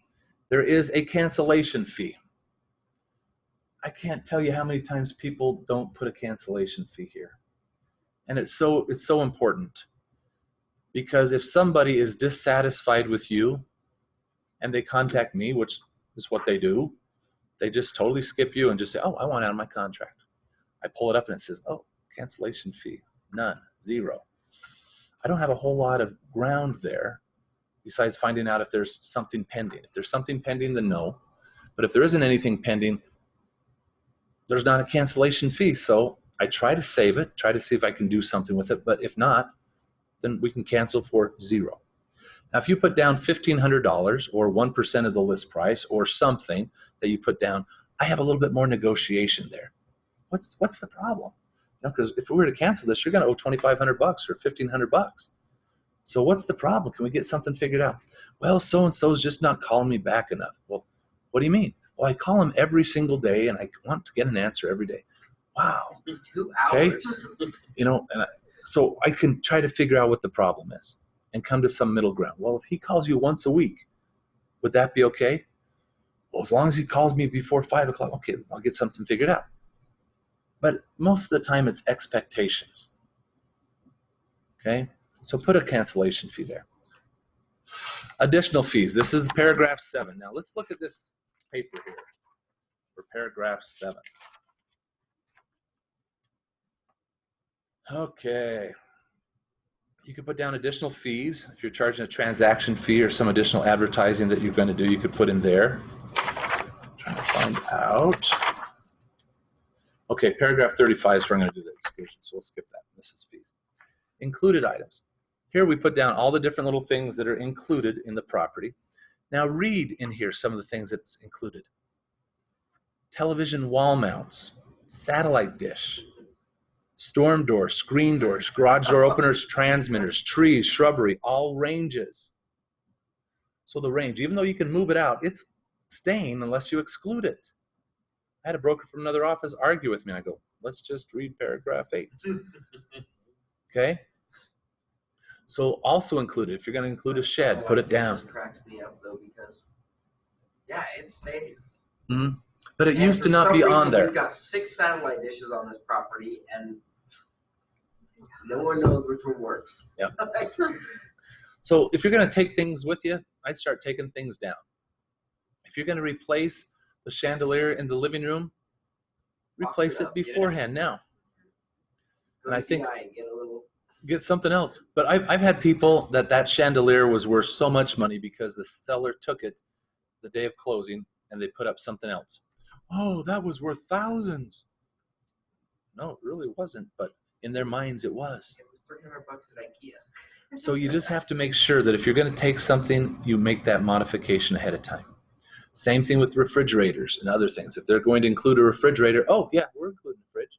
there is a cancellation fee. I can't tell you how many times people don't put a cancellation fee here. And it's so important, because if somebody is dissatisfied with you and they contact me, which is what they do, they just totally skip you and just say, oh, I want out of my contract. I pull it up and it says, oh, cancellation fee, none, zero. I don't have a whole lot of ground there besides finding out if there's something pending. If there's something pending, then no. But if there isn't anything pending, there's not a cancellation fee. So I try to save it, try to see if I can do something with it. But if not, then we can cancel for zero. Now, if you put down $1,500 or 1% of the list price or something that you put down, I have a little bit more negotiation there. What's the problem? Because if we were to cancel this, you're going to owe $2,500 or $1,500. So what's the problem? Can we get something figured out? Well, so-and-so is just not calling me back enough. Well, what do you mean? Well, I call him every single day and I want to get an answer every day. Wow. It's been 2 hours. Okay. So I can try to figure out what the problem is and come to some middle ground. Well, if he calls you once a week, would that be okay? Well, as long as he calls me before 5 o'clock, okay, I'll get something figured out. But most of the time it's expectations. Okay. So put a cancellation fee there. Additional fees. This is paragraph 7. Now let's look at this paper here for paragraph 7. Okay. You could put down additional fees. If you're charging a transaction fee or some additional advertising that you're going to do, you could put in there. Trying to find out. Okay, paragraph 35 is where I'm going to do the exclusion, so we'll skip that. This is fees. Included items. Here we put down all the different little things that are included in the property. Now read in here some of the things that's included. Television wall mounts, satellite dish, storm doors, screen doors, garage door openers, transmitters, trees, shrubbery, all ranges. So the range, even though you can move it out, it's staying unless you exclude it. I had a broker from another office argue with me. I go, let's just read paragraph 8. Okay? So also included, if you're going to include a shed, put it down. This just cracks me up though, because yeah, it stays. But it And used to for not some be reason, on there. We've got 6 satellite dishes on this property, and no one knows which one works. Yeah. So if you're going to take things with you, I'd start taking things down. If you're going to replace the chandelier in the living room, replace it beforehand now. And I think get something else. But I've had people that chandelier was worth so much money because the seller took it the day of closing and they put up something else. Oh, that was worth thousands. No, it really wasn't, but in their minds it was. It was $300 at IKEA. So you just have to make sure that if you're going to take something, you make that modification ahead of time. Same thing with refrigerators and other things. If they're going to include a refrigerator, oh yeah, we're including the fridge.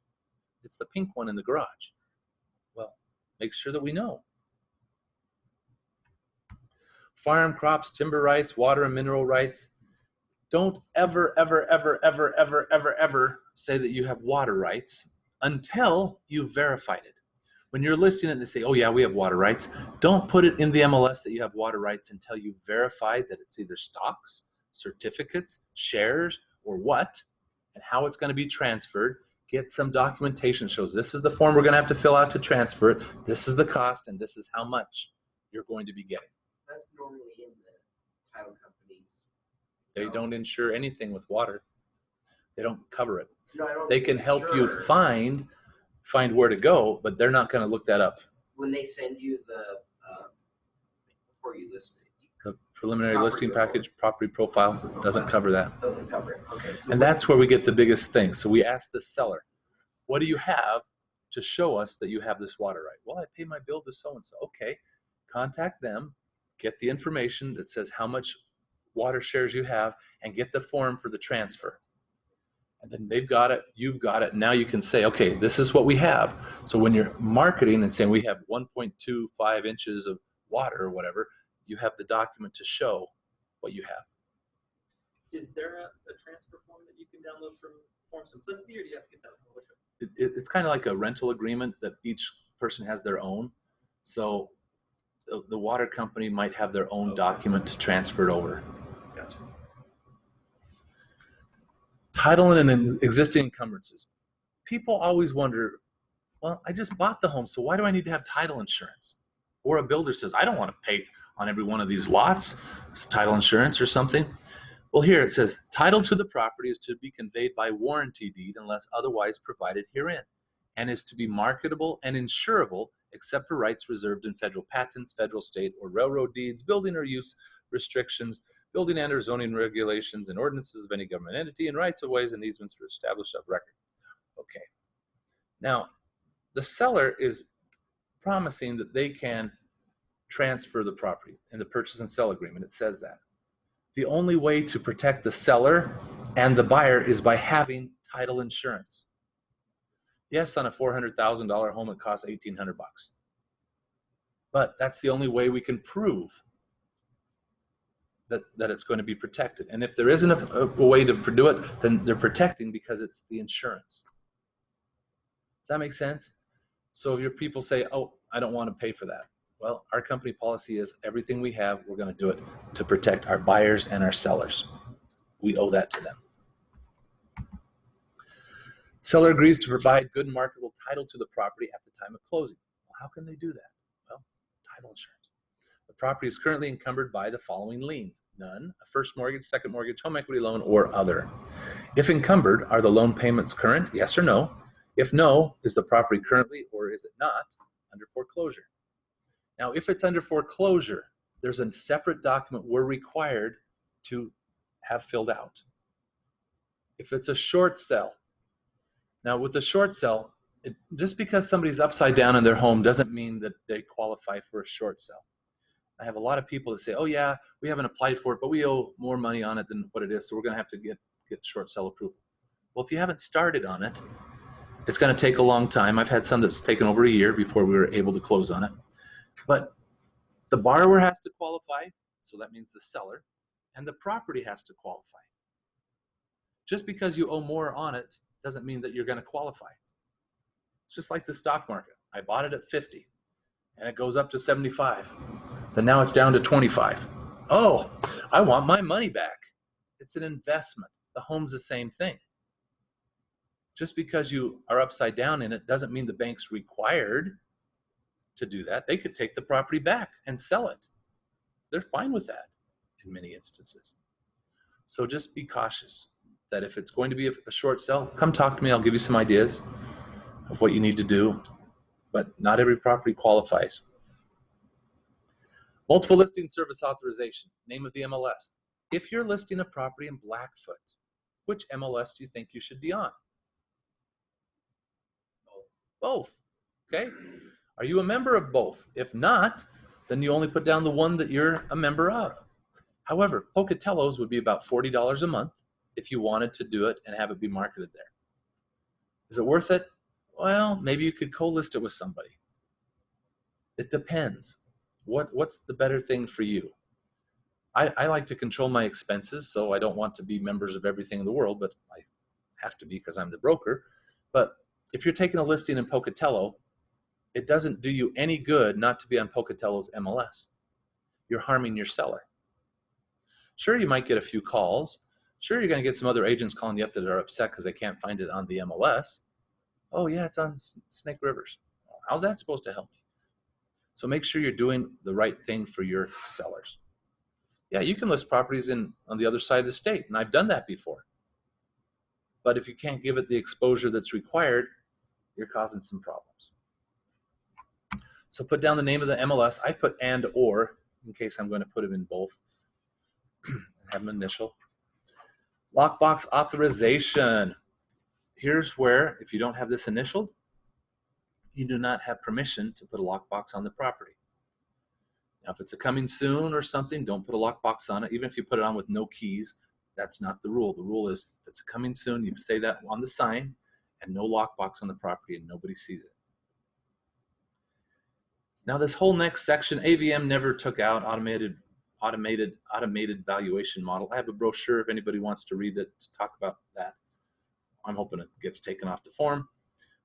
It's the pink one in the garage. Well, make sure that we know. Farm crops, timber rights, water and mineral rights. Don't ever, ever, ever, ever, ever, ever, ever say that you have water rights until you've verified it. When you're listing it and they say, oh yeah, we have water rights, don't put it in the MLS that you have water rights until you've verified that it's either stocks, certificates, shares, or what, and how it's going to be transferred. Get some documentation that shows this is the form we're going to have to fill out to transfer it, this is the cost, and this is how much you're going to be getting. That's normally in the title companies. They don't insure anything with water. They don't cover it. No, I don't They think can help you sure. find where to go, but they're not going to look that up. When they send you the before you list it. The preliminary Property listing report. package, property profile doesn't cover that. Doesn't cover it. Okay. So And that's where we get the biggest thing. So we ask the seller, what do you have to show us that you have this water right? Well, I pay my bill to so-and-so. Okay, contact them, get the information that says how much water shares you have, and get the form for the transfer. And then they've got it, you've got it. Now you can say, okay, this is what we have. So when you're marketing and saying we have 1.25 inches of water or whatever, you have the document to show what you have. Is there a transfer form that you can download from Form Simplicity, or do you have to get that from Which one? It's kind of like a rental agreement that each person has their own. So the water company might have their own document to transfer it over. Gotcha. Title and existing encumbrances. People always wonder, well, I just bought the home, so why do I need to have title insurance? Or a builder says, I don't want to pay on every one of these lots, it's title insurance or something. Well, here it says, title to the property is to be conveyed by warranty deed unless otherwise provided herein, and is to be marketable and insurable except for rights reserved in federal patents, federal, state, or railroad deeds, building or use restrictions, building and or zoning regulations, and ordinances of any government entity, and rights of ways and easements for established of record. Okay. Now, the seller is promising that they can transfer the property in the purchase and sell agreement. It says that. The only way to protect the seller and the buyer is by having title insurance. Yes, on a $400,000 home, it costs $1,800. But that's the only way we can prove that it's going to be protected. And if there isn't a way to do it, then they're protecting because it's the insurance. Does that make sense? So if your people say, oh, I don't want to pay for that. Well, our company policy is everything we have, we're going to do it to protect our buyers and our sellers. We owe that to them. Seller agrees to provide good marketable title to the property at the time of closing. Well, how can they do that? Well, title insurance. The property is currently encumbered by the following liens. None, a first mortgage, second mortgage, home equity loan, or other. If encumbered, are the loan payments current? Yes or no? If no, is the property currently or is it not under foreclosure? Now, if it's under foreclosure, there's a separate document we're required to have filled out. If it's a short sale, now with the short sale, just because somebody's upside down in their home doesn't mean that they qualify for a short sale. I have a lot of people that say, oh yeah, we haven't applied for it, but we owe more money on it than what it is, so we're going to have to get short sale approval. Well, if you haven't started on it, It's going to take a long time. I've had some that's taken over a year before we were able to close on it. But the borrower has to qualify, so that means the seller, and the property has to qualify. Just because you owe more on it doesn't mean that you're going to qualify. It's just like the stock market. I bought it at 50 and it goes up to 75. Then now it's down to 25. Oh, I want my money back. It's an investment. The home's the same thing. Just because you are upside down in it doesn't mean the bank's required to do that. They could take the property back and sell it. They're fine with that in many instances. So just be cautious that if it's going to be a short sell, come talk to me. I'll give you some ideas of what you need to do. But not every property qualifies. Multiple listing service authorization, name of the MLS. If you're listing a property in Blackfoot, which MLS do you think you should be on? Both. Okay. Are you a member of both? If not, then you only put down the one that you're a member of. However, Pocatello's would be about $40 a month if you wanted to do it and have it be marketed there. Is it worth it? Well, maybe you could co-list it with somebody. It depends. What's the better thing for you? I like to control my expenses, so I don't want to be members of everything in the world, but I have to be because I'm the broker. But if you're taking a listing in Pocatello, it doesn't do you any good not to be on Pocatello's MLS. You're harming your seller. Sure, you might get a few calls. Sure, you're going to get some other agents calling you up that are upset because they can't find it on the MLS. Oh, yeah, it's on Snake Rivers. How's that supposed to help me? So make sure you're doing the right thing for your sellers. Yeah, you can list properties on the other side of the state, and I've done that before. But if you can't give it the exposure that's required, you're causing some problems. So put down the name of the MLS. I put and or in case I'm going to put them in both. Have an initial. Lockbox authorization. Here's where, if you don't have this initialed, you do not have permission to put a lockbox on the property. Now, if it's a coming soon or something, don't put a lockbox on it. Even if you put it on with no keys, that's not the rule. The rule is if it's a coming soon, you say that on the sign and no lockbox on the property and nobody sees it. Now, this whole next section, AVM never took out automated valuation model. I have a brochure if anybody wants to read it to talk about that. I'm hoping it gets taken off the form.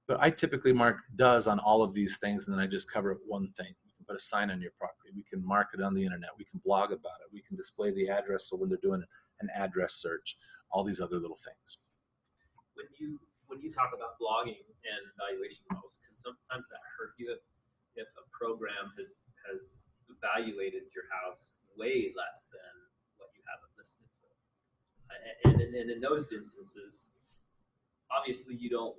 But I typically mark does on all of these things, and then I just cover one thing. We can put a sign on your property. We can mark it on the internet. We can blog about it. We can display the address so when they're doing an address search, all these other little things. When you talk about blogging and valuation models, can sometimes that hurt you if a program has evaluated your house way less than what you have it listed for? And in those instances, obviously you don't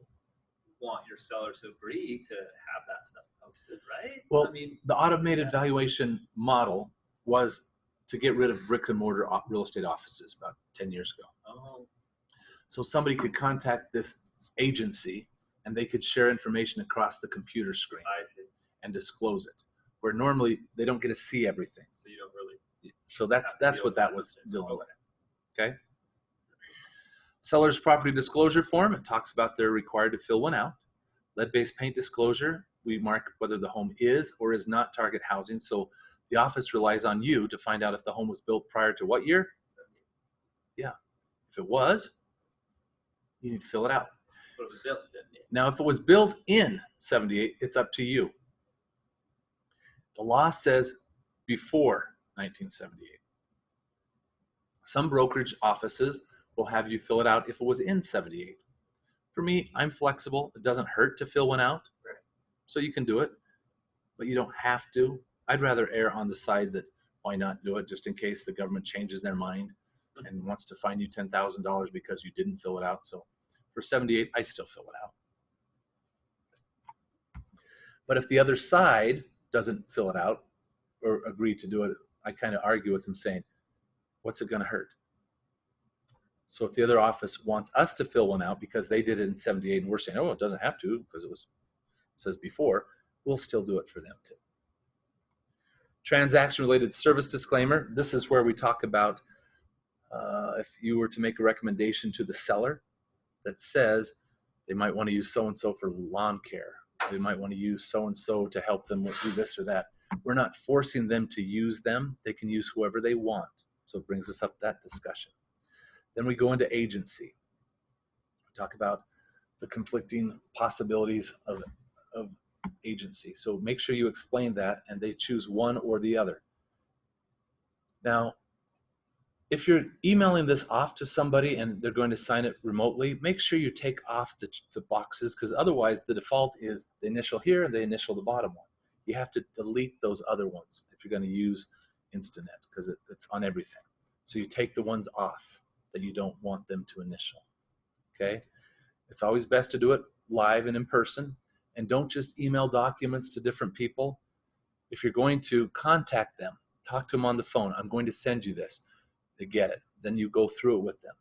want your seller to agree to have that stuff posted, right? Well, I mean, the automated valuation model was to get rid of brick and mortar real estate offices about 10 years ago. oh, So somebody could contact this agency and they could share information across the computer screen I see. and disclose it, where normally they don't get to see everything. So you don't really. So that's what that was dealing with. Okay. Seller's property disclosure form, it talks about they're required to fill one out. Lead-based paint disclosure, we mark whether the home is or is not target housing. So the office relies on you to find out if the home was built prior to what year? Yeah. If it was, you need to fill it out. But it was built in 78. Now, if it was built in 78, it's up to you. The law says before 1978. Some brokerage offices will have you fill it out if it was in 78. For me, I'm flexible. It doesn't hurt to fill one out. Right. So you can do it, but you don't have to. I'd rather err on the side that why not do it just in case the government changes their mind and wants to fine you $10,000 because you didn't fill it out. So for 78, I still fill it out. But if the other side doesn't fill it out or agree to do it, I kind of argue with them saying, what's it going to hurt? So if the other office wants us to fill one out because they did it in 78 and we're saying, oh, it doesn't have to because it says before, we'll still do it for them too. Transaction-related service disclaimer. This is where we talk about if you were to make a recommendation to the seller that says They might want to use so-and-so for lawn care. They might want to use so-and-so to help them do this or that. We're not forcing them to use them. They can use whoever they want. So it brings us up that discussion. Then we go into agency. We talk about the conflicting possibilities of agency. So make sure you explain that, and they choose one or the other. Now, if you're emailing this off to somebody and they're going to sign it remotely, make sure you take off the boxes, because otherwise the default is the initial here and the initial the bottom one. You have to delete those other ones if you're going to use Instanet, because it's on everything. So you take the ones off that you don't want them to initial. Okay? It's always best to do it live and in person, and don't just email documents to different people. If you're going to contact them, talk to them on the phone. I'm going to send you this. They get it. Then you go through it with them.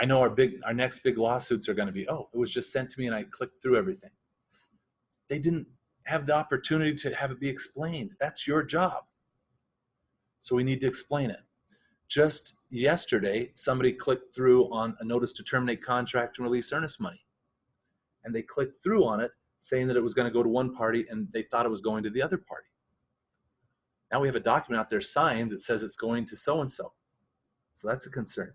I know our next big lawsuits are going to be, oh, it was just sent to me and I clicked through everything. They didn't have the opportunity to have it be explained. That's your job. So we need to explain it. Just yesterday, somebody clicked through on a notice to terminate contract and release earnest money. And they clicked through on it saying that it was going to go to one party, and they thought it was going to the other party. Now we have a document out there signed that says it's going to so-and-so. So that's a concern.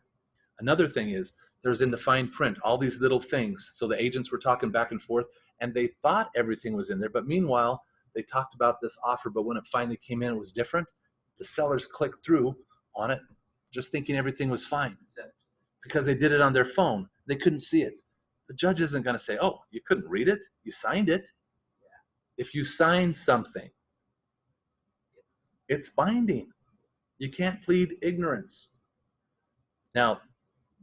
Another thing is there's in the fine print all these little things. So the agents were talking back and forth, and they thought everything was in there. But meanwhile, they talked about this offer, but when it finally came in, it was different. The sellers clicked through on it just thinking everything was fine because they did it on their phone. They couldn't see it. The judge isn't going to say, oh, you couldn't read it. You signed it. If you sign something, it's binding. You can't plead ignorance. Now,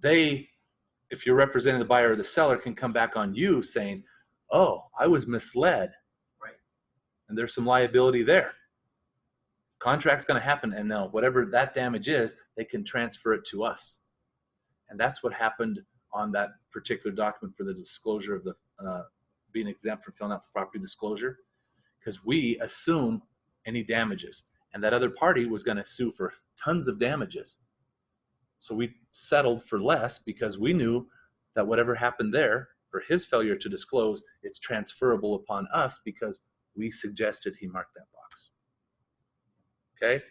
if you're representing the buyer or the seller, can come back on you saying, oh, I was misled. Right. And there's some liability there. Contract's going to happen, and now whatever that damage is, they can transfer it to us. And that's what happened on that particular document for the disclosure of the being exempt from filling out the property disclosure, because we assume any damages. And that other party was going to sue for tons of damages. So we settled for less because we knew that whatever happened there for his failure to disclose, it's transferable upon us because we suggested he mark that box. Okay?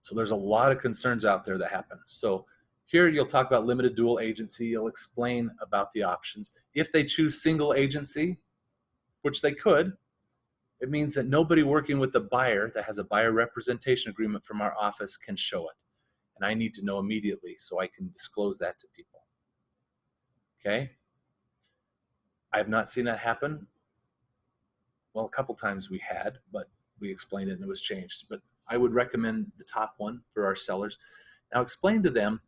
So there's a lot of concerns out there that happen. So here you'll talk about limited dual agency. You'll explain about the options. If they choose single agency, which they could, it means that nobody working with the buyer that has a buyer representation agreement from our office can show it. And I need to know immediately so I can disclose that to people. Okay? I have not seen that happen. Well, a couple times we had, but we explained it and it was changed. But I would recommend the top one for our sellers. Now explain to them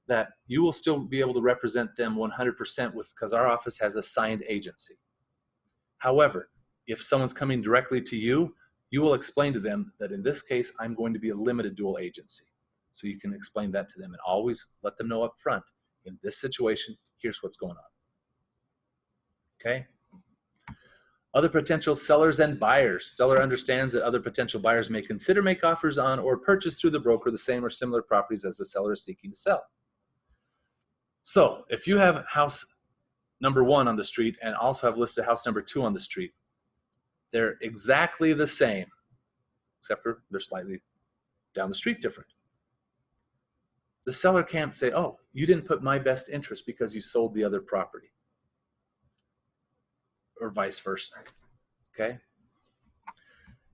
that you will still be able to represent them 100% because our office has a signed agency. However, if someone's coming directly to you, you will explain to them that in this case, I'm going to be a limited dual agency. So you can explain that to them and always let them know up front, in this situation, here's what's going on. Okay? Other potential sellers and buyers. Seller understands that other potential buyers may consider make offers on or purchase through the broker the same or similar properties as the seller is seeking to sell. So if you have house number 1 on the street and also have listed house number 2 on the street, they're exactly the same, except for they're slightly down the street different. The seller can't say, oh, you didn't put my best interest because you sold the other property, or vice versa. Okay?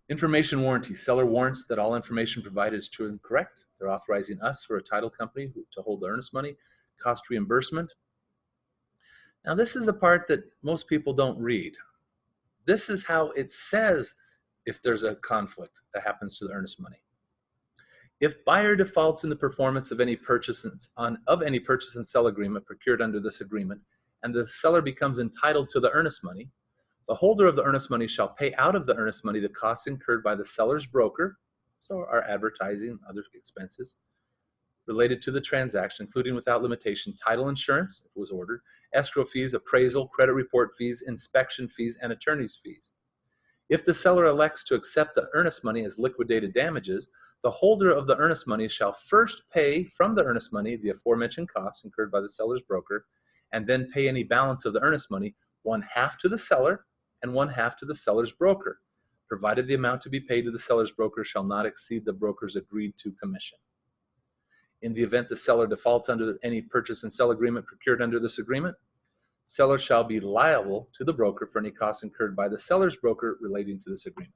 Information warranty. Seller warrants that all information provided is true and correct. They're authorizing us for a title company to hold the earnest money, cost reimbursement. Now, this is the part that most people don't read. This is how it says if there's a conflict that happens to the earnest money. If buyer defaults in the performance of any purchase and sell agreement procured under this agreement, and the seller becomes entitled to the earnest money, the holder of the earnest money shall pay out of the earnest money the costs incurred by the seller's broker, so our advertising, other expenses, related to the transaction, including without limitation title insurance, if it was ordered, escrow fees, appraisal, credit report fees, inspection fees, and attorney's fees. If the seller elects to accept the earnest money as liquidated damages, the holder of the earnest money shall first pay from the earnest money the aforementioned costs incurred by the seller's broker and then pay any balance of the earnest money, 1/2 to the seller and 1/2 to the seller's broker, provided the amount to be paid to the seller's broker shall not exceed the broker's agreed to commission. In the event the seller defaults under any purchase and sell agreement procured under this agreement, seller shall be liable to the broker for any costs incurred by the seller's broker relating to this agreement.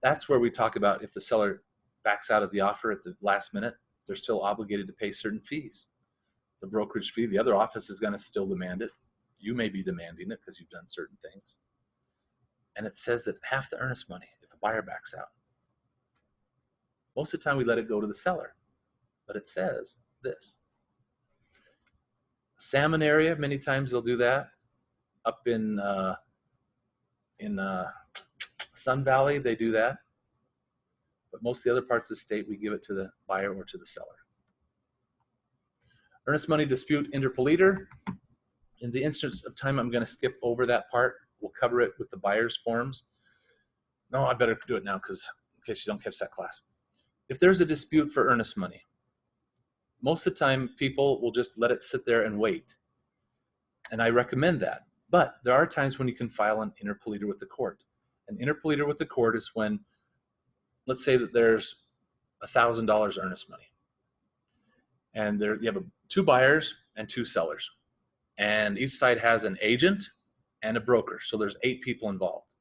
That's where we talk about if the seller backs out of the offer at the last minute, they're still obligated to pay certain fees. The brokerage fee, the other office is going to still demand it. You may be demanding it because you've done certain things. And it says that half the earnest money if a buyer backs out. Most of the time we let it go to the seller, but it says this. Salmon area, many times they'll do that. Up in Sun Valley, they do that. But most of the other parts of the state, we give it to the buyer or to the seller. Earnest money dispute interpolator. In the instance of time, I'm going to skip over that part. We'll cover it with the buyer's forms. No, I better do it now because in case you don't catch that class. If there's a dispute for earnest money, most of the time people will just let it sit there and wait. And I recommend that. But there are times when you can file an interpolator with the court. An interpolator with the court is when, let's say that there's $1,000 earnest money. And there you have 2 buyers and 2 sellers. And each side has an agent and a broker. So there's 8 people involved.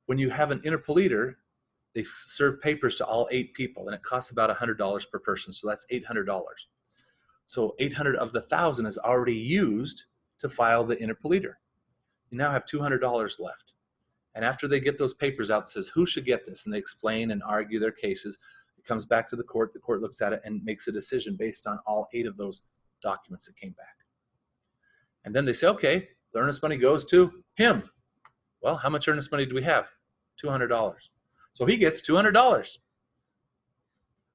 When you have an interpolator, they serve papers to all 8 people, and it costs about $100 per person. So that's $800. So 800 of the 1,000 is already used to file the interpolator. You now have $200 left. And after they get those papers out, it says who should get this, and they explain and argue their cases. It comes back to the court looks at it and makes a decision based on all 8 of those documents that came back. And then they say, okay, the earnest money goes to him. Well, how much earnest money do we have? $200. So he gets $200.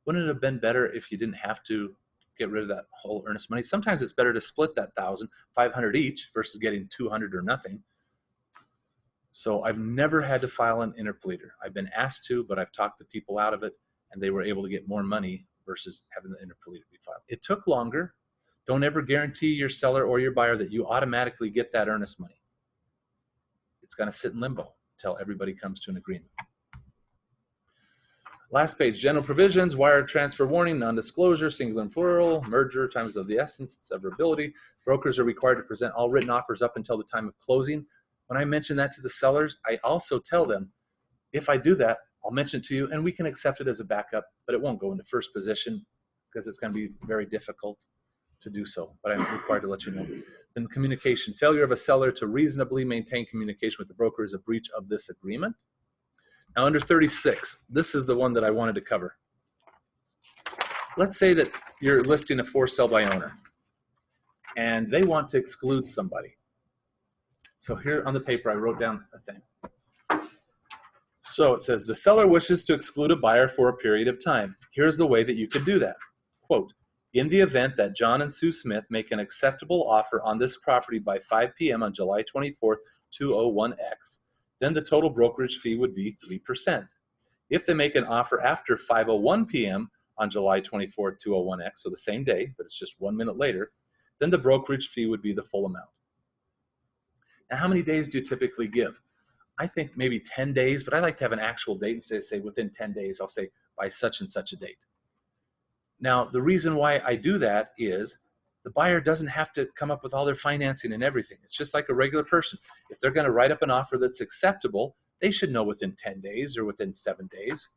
Wouldn't it have been better if you didn't have to get rid of that whole earnest money? Sometimes it's better to split that 1,000, 500 each versus getting 200 or nothing. So I've never had to file an interpolator. I've been asked to, but I've talked the people out of it, and they were able to get more money versus having the interpolator be filed. It took longer. Don't ever guarantee your seller or your buyer that you automatically get that earnest money. It's going to sit in limbo until everybody comes to an agreement. Last page, general provisions, wire transfer warning, non-disclosure, singular and plural, merger, times of the essence, severability. Brokers are required to present all written offers up until the time of closing. When I mention that to the sellers, I also tell them, if I do that, I'll mention it to you, and we can accept it as a backup, but it won't go into first position because it's going to be very difficult to do so, but I'm required to let you know. Then communication. Failure of a seller to reasonably maintain communication with the broker is a breach of this agreement. Now under 36, this is the one that I wanted to cover. Let's say that you're listing a for sale by owner, and they want to exclude somebody. So here on the paper, I wrote down a thing. So it says, the seller wishes to exclude a buyer for a period of time. Here's the way that you could do that. Quote, in the event that John and Sue Smith make an acceptable offer on this property by 5 p.m. on July 24th, 201X, then the total brokerage fee would be 3%. If they make an offer after 5:01 p.m. on July 24th, 201X, so the same day, but it's just 1 minute later, then the brokerage fee would be the full amount. Now, how many days do you typically give? I think maybe 10 days, but I like to have an actual date instead of say within 10 days, I'll say by such and such a date. Now, the reason why I do that is the buyer doesn't have to come up with all their financing and everything. It's just like a regular person. If they're going to write up an offer that's acceptable, they should know within 10 days or within 7 days,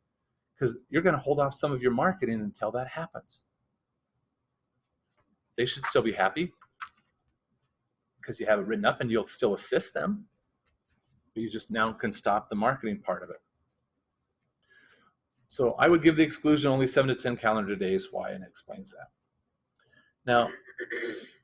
because you're going to hold off some of your marketing until that happens. They should still be happy because you have it written up and you'll still assist them. But you just now can stop the marketing part of it. So I would give the exclusion only 7 to 10 calendar days. Why? And it explains that. Now,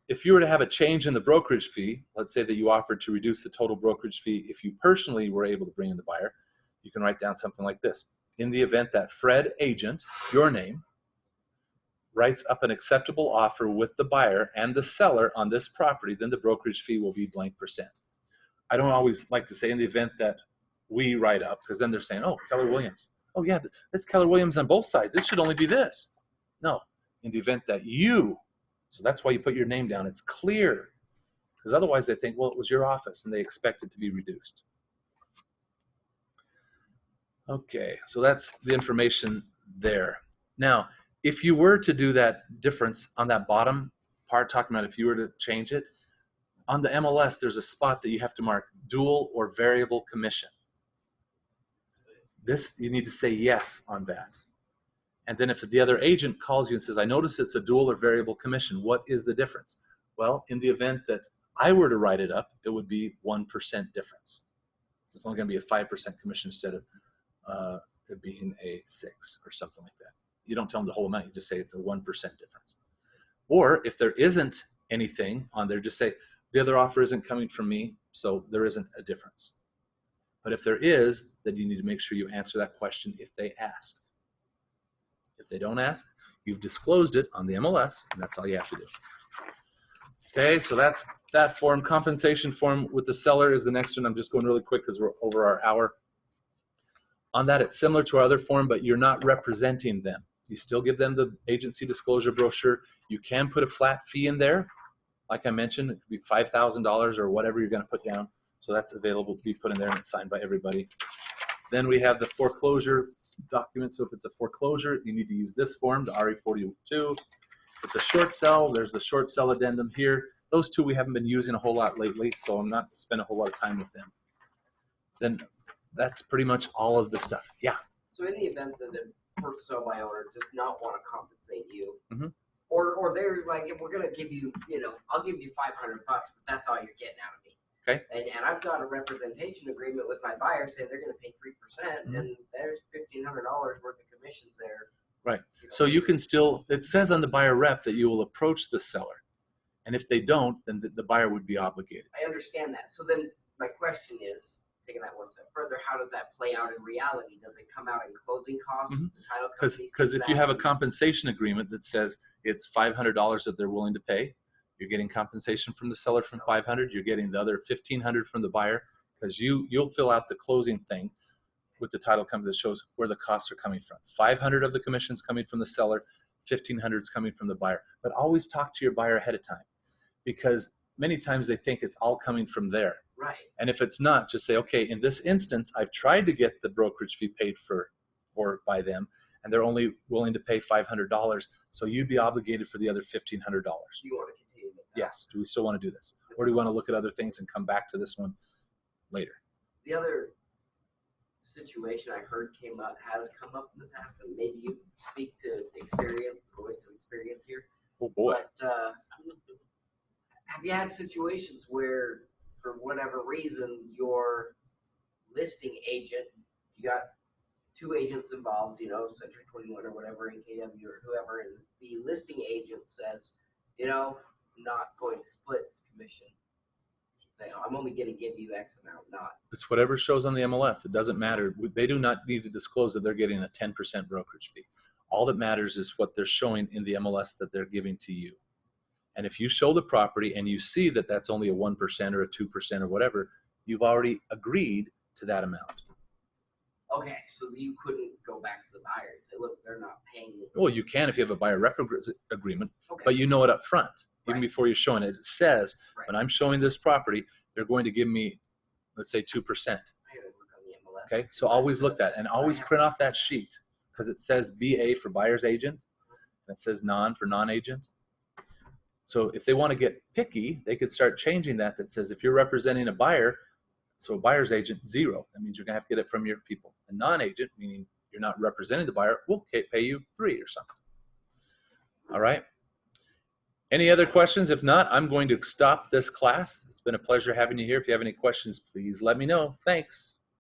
if you were to have a change in the brokerage fee, let's say that you offered to reduce the total brokerage fee if you personally were able to bring in the buyer, you can write down something like this. In the event that Fred Agent, your name, writes up an acceptable offer with the buyer and the seller on this property, then the brokerage fee will be blank %. I don't always like to say in the event that we write up, because then they're saying, oh, Keller Williams. Oh, yeah, that's Keller Williams on both sides. It should only be this. No, in the event that you So that's why you put your name down. It's clear, because otherwise they think, well, it was your office, and they expect it to be reduced. Okay, so that's the information there. Now, if you were to do that difference on that bottom part, talking about if you were to change it, on the MLS, there's a spot that you have to mark dual or variable commission. This, you need to say yes on that. And then if the other agent calls you and says, I notice it's a dual or variable commission, what is the difference? Well, in the event that I were to write it up, it would be 1% difference. So it's only going to be a 5% commission instead of it being a 6 or something like that. You don't tell them the whole amount, you just say it's a 1% difference. Or if there isn't anything on there, just say the other offer isn't coming from me, so there isn't a difference. But if there is, then you need to make sure you answer that question if they ask. If they don't ask, you've disclosed it on the MLS, and that's all you have to do. Okay, so that's that form. Compensation form with the seller is the next one. I'm just going really quick because we're over our hour. On that, it's similar to our other form, but you're not representing them. You still give them the agency disclosure brochure. You can put a flat fee in there. Like I mentioned, it could be $5,000 or whatever you're going to put down. So that's available to be put in there and it's signed by everybody. Then we have the foreclosure document. So if it's a foreclosure, you need to use this form, the RE42. If it's a short sell, there's the short sell addendum here. Those two we haven't been using a whole lot lately, so I'm not spending a whole lot of time with them. Then that's pretty much all of the stuff. Yeah. So in the event that the first sale by owner does not want to compensate you, Mhm. or they're like, if we're gonna give you, I'll give you $500, but that's all you're getting out of me. Okay. And I've got a representation agreement with my buyer saying they're gonna pay 3%, Mhm. and there's $1,500 worth of commissions there. Right. So you can still, it says on the buyer rep that you will approach the seller. And if they don't, then the buyer would be obligated. I understand that. So then my question is, taking that one step further, how does that play out in reality? Does it come out in closing costs? Mhm. The title company Because sees if you that have a and- compensation agreement that says it's $500 that they're willing to pay, you're getting compensation from the seller from $500. You're getting the other $1,500 from the buyer, because you'll fill out the closing thing with the title company that shows where the costs are coming from. 500 of the commissions coming from the seller, 1,500 is coming from the buyer. But always talk to your buyer ahead of time, because many times they think it's all coming from there. Right. And if it's not, just say, okay, in this instance, I've tried to get the brokerage fee paid for or by them, and they're only willing to pay $500. So you'd be obligated for the other $1,500. Do you want to continue with that? Yes. Do we still want to do this? Or do we want to look at other things and come back to this one later? The other situation I heard has come up in the past, and maybe you speak to experience, the voice of experience here. Oh boy. But have you had situations where, for whatever reason, your listing agent, you got two agents involved, Century 21 or whatever, AKW or whoever, and the listing agent says, I'm not going to split this commission. I'm only going to give you X amount, not. It's whatever shows on the MLS. It doesn't matter. They do not need to disclose that they're getting a 10% brokerage fee. All that matters is what they're showing in the MLS that they're giving to you. And if you show the property and you see that that's only a 1% or a 2% or whatever, you've already agreed to that amount. Okay, so you couldn't go back to the buyer and say, look, they're not paying me. Well, you can if you have a buyer rep agreement, Okay. but you know it up front, even Right. before you're showing it. It says, Right. when I'm showing this property, they're going to give me, let's say, 2%. I gotta look on the MLS. Okay, and see so what it always look says. that, and always I have print to off that see. sheet, because it says BA for buyer's agent, and it says non for non-agent. So if they want to get picky, they could start changing that says if you're representing a buyer, so a buyer's agent, 0. That means you're going to have to get it from your people. A non-agent, meaning you're not representing the buyer, will pay you 3 or something. All right. Any other questions? If not, I'm going to stop this class. It's been a pleasure having you here. If you have any questions, please let me know. Thanks.